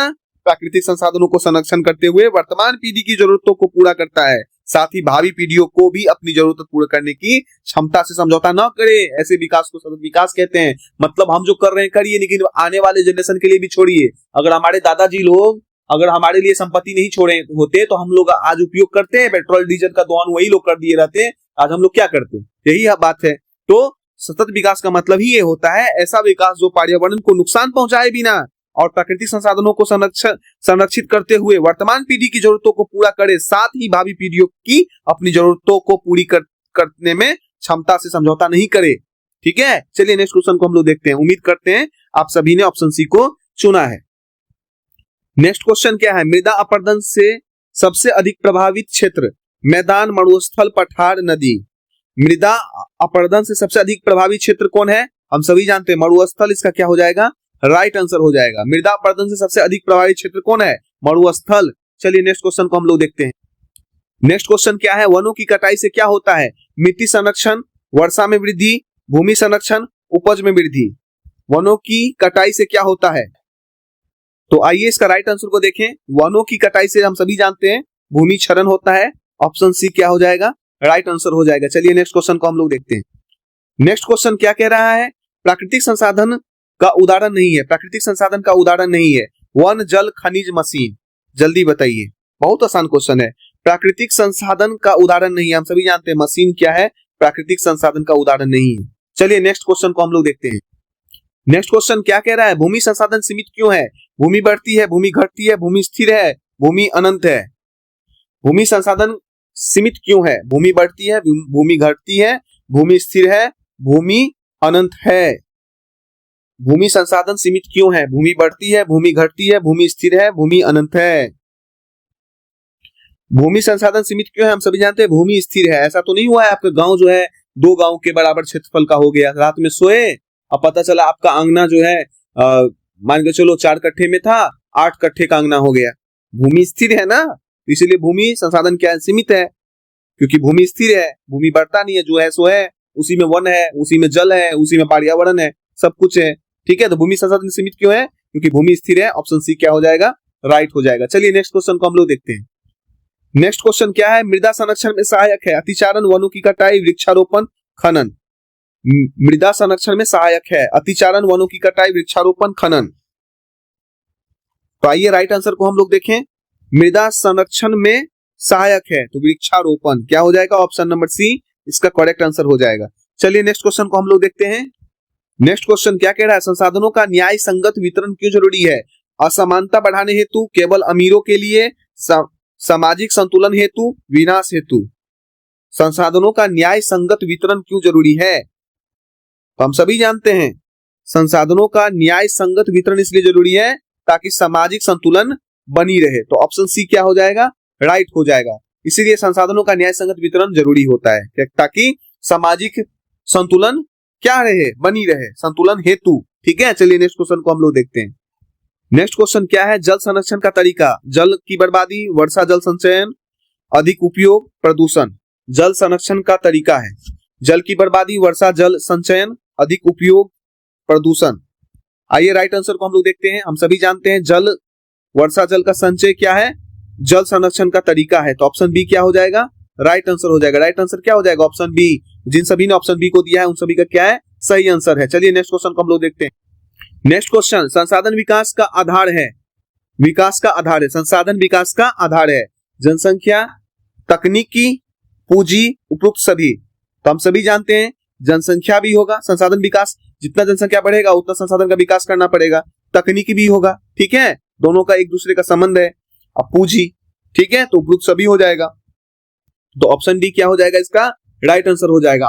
प्राकृतिक संसाधनों को संरक्षण करते हुए वर्तमान पीढ़ी की जरूरतों को पूरा करता है, साथ ही भावी पीढ़ियों को भी अपनी जरूरत पूरा करने की क्षमता से समझौता न करे, ऐसे विकास को सतत विकास कहते हैं। मतलब हम जो कर रहे हैं करिए, लेकिन आने वाले जनरेशन के लिए भी छोड़िए। अगर हमारे दादाजी लोग अगर हमारे लिए संपत्ति नहीं छोड़े होते तो हम लोग आज उपयोग करते हैं, पेट्रोल डीजल का दोहन वही लोग कर दिए रहते हैं, आज हम लोग क्या करते हैं? यही बात है। तो सतत विकास का मतलब ही ये होता है ऐसा विकास जो पर्यावरण को नुकसान पहुंचाए बिना और प्राकृतिक संसाधनों को संरक्षित करते हुए वर्तमान पीढ़ी की जरूरतों को पूरा करे, साथ ही भावी पीढ़ियों की अपनी जरूरतों को पूरी करने में क्षमता से समझौता नहीं करे। ठीक है, चलिए नेक्स्ट क्वेश्चन को हम लोग देखते हैं। उम्मीद करते हैं आप सभी ने ऑप्शन सी को चुना है। नेक्स्ट क्वेश्चन क्या है? मृदा अपरदन से सबसे अधिक प्रभावित क्षेत्र मैदान, मरुस्थल, पठार, नदी। मृदा अपरदन से सबसे अधिक प्रभावित क्षेत्र कौन है? हम सभी जानते हैं मरुस्थल। इसका क्या हो जाएगा? राइट आंसर हो जाएगा। मृदा अपरदन से सबसे अधिक प्रभावित क्षेत्र कौन है? मरुस्थल। चलिए नेक्स्ट क्वेश्चन को हम लोग देखते हैं। नेक्स्ट क्वेश्चन क्या है? वनों की कटाई से क्या होता है? मिट्टी संरक्षण, वर्षा में वृद्धि, भूमि संरक्षण, उपज में वृद्धि। वनों की कटाई से क्या होता है? तो आइए इसका राइट आंसर को देखें। वनों की कटाई से हम सभी जानते हैं भूमि क्षरण होता है। ऑप्शन सी क्या हो जाएगा? राइट आंसर हो जाएगा। चलिए नेक्स्ट क्वेश्चन को हम लोग देखते हैं। नेक्स्ट क्वेश्चन क्या कह रहा है? प्राकृतिक संसाधन का उदाहरण नहीं है। प्राकृतिक संसाधन का उदाहरण नहीं है वन, जल, खनिज, मशीन। जल्दी बताइए, बहुत आसान क्वेश्चन है। प्राकृतिक संसाधन का उदाहरण नहीं है। हम सभी जानते हैं मशीन क्या है, प्राकृतिक संसाधन का उदाहरण नहीं है। चलिए नेक्स्ट क्वेश्चन को हम लोग देखते हैं। नेक्स्ट क्वेश्चन क्या कह रहा है? भूमि संसाधन सीमित क्यों है? भूमि बढ़ती है, भूमि घटती है, भूमि स्थिर है, भूमि अनंत है। भूमि संसाधन सीमित क्यों है? भूमि बढ़ती है, भूमि घटती है, भूमि स्थिर है, भूमि अनंत है। भूमि संसाधन सीमित क्यों है? भूमि बढ़ती है, भूमि घटती है, भूमि स्थिर है, भूमि अनंत है। भूमि संसाधन सीमित क्यों है? हम सभी जानते हैं भूमि स्थिर है। ऐसा तो नहीं हुआ है आपका गांव जो है 2 गांव के बराबर क्षेत्रफल का हो गया, रात में सोए और पता चला आपका अंगना जो है मान के चलो 4 कट्ठे में था, 8 कट्ठे का अंगना हो गया। भूमि स्थिर है ना, इसीलिए भूमि संसाधन क्या है? सीमित है, क्योंकि भूमि स्थिर है, भूमि बढ़ता नहीं है, जो है सो है, उसी में वन है, उसी में जल है, उसी में पर्यावरण है, सब कुछ है। ठीक है, तो भूमि संसाधन सीमित क्यों है? क्योंकि भूमि स्थिर है। ऑप्शन सी क्या हो जाएगा? राइट हो जाएगा। चलिए नेक्स्ट क्वेश्चन को हम लोग देखते हैं। नेक्स्ट क्वेश्चन क्या है? मृदा संरक्षण में सहायक है अतिचारण, वनों की कटाई, वृक्षारोपण, खनन। मृदा संरक्षण में सहायक है अतिचारण, वनों की कटाई, वृक्षारोपण, खनन। तो आइए राइट आंसर को हम लोग देखें। मृदा संरक्षण में सहायक है तो वृक्षारोपण क्या हो जाएगा? ऑप्शन नंबर सी इसका करेक्ट आंसर हो जाएगा। चलिए नेक्स्ट क्वेश्चन को हम लोग देखते हैं। नेक्स्ट क्वेश्चन क्या कह रहा है? संसाधनों का न्याय संगत वितरण क्यों जरूरी है? असमानता बढ़ाने हेतु, केवल अमीरों के लिए, सामाजिक संतुलन हेतु, विनाश हेतु। संसाधनों का न्याय संगत वितरण क्यों जरूरी है? तो हम सभी जानते हैं संसाधनों का न्याय संगत वितरण इसलिए जरूरी है ताकि सामाजिक संतुलन बनी रहे। तो ऑप्शन सी क्या हो जाएगा? राइट हो जाएगा। इसीलिए संसाधनों का न्याय संगत वितरण जरूरी होता है ताकि सामाजिक संतुलन क्या रहे? बनी रहे, संतुलन हेतु। ठीक है, चलिए नेक्स्ट क्वेश्चन को हम लोग देखते हैं। नेक्स्ट क्वेश्चन क्या है? जल संरक्षण का तरीका। जल की बर्बादी, वर्षा जल संचयन, अधिक उपयोग, प्रदूषण। जल संरक्षण का तरीका है जल की बर्बादी, वर्षा जल संचयन, अधिक उपयोग, प्रदूषण। आइए राइट आंसर को हम लोग देखते हैं। हम सभी जानते हैं जल, वर्षा जल का संचय क्या है? जल संरक्षण का तरीका है। तो ऑप्शन बी क्या हो जाएगा? राइट आंसर हो जाएगा। राइट आंसर क्या हो जाएगा? Option B. जिन सभी ने ऑप्शन बी को दिया है उन सभी का क्या है? सही आंसर है। चलिए नेक्स्ट क्वेश्चन को हम लोग देखते हैं। नेक्स्ट क्वेश्चन, संसाधन विकास का आधार है। विकास का आधार है, संसाधन विकास का आधार है जनसंख्या, तकनीकी, पूंजी, उपरोक्त सभी। तो हम सभी जानते हैं जनसंख्या भी होगा, संसाधन विकास, जितना जनसंख्या बढ़ेगा उतना संसाधन का विकास करना पड़ेगा। तकनीकी भी होगा, ठीक है, दोनों का एक दूसरे का संबंध है। अब पूंजी, ठीक है, तो उपरोक्त सभी हो जाएगा। तो ऑप्शन डी क्या हो जाएगा? इसका राइट आंसर हो जाएगा।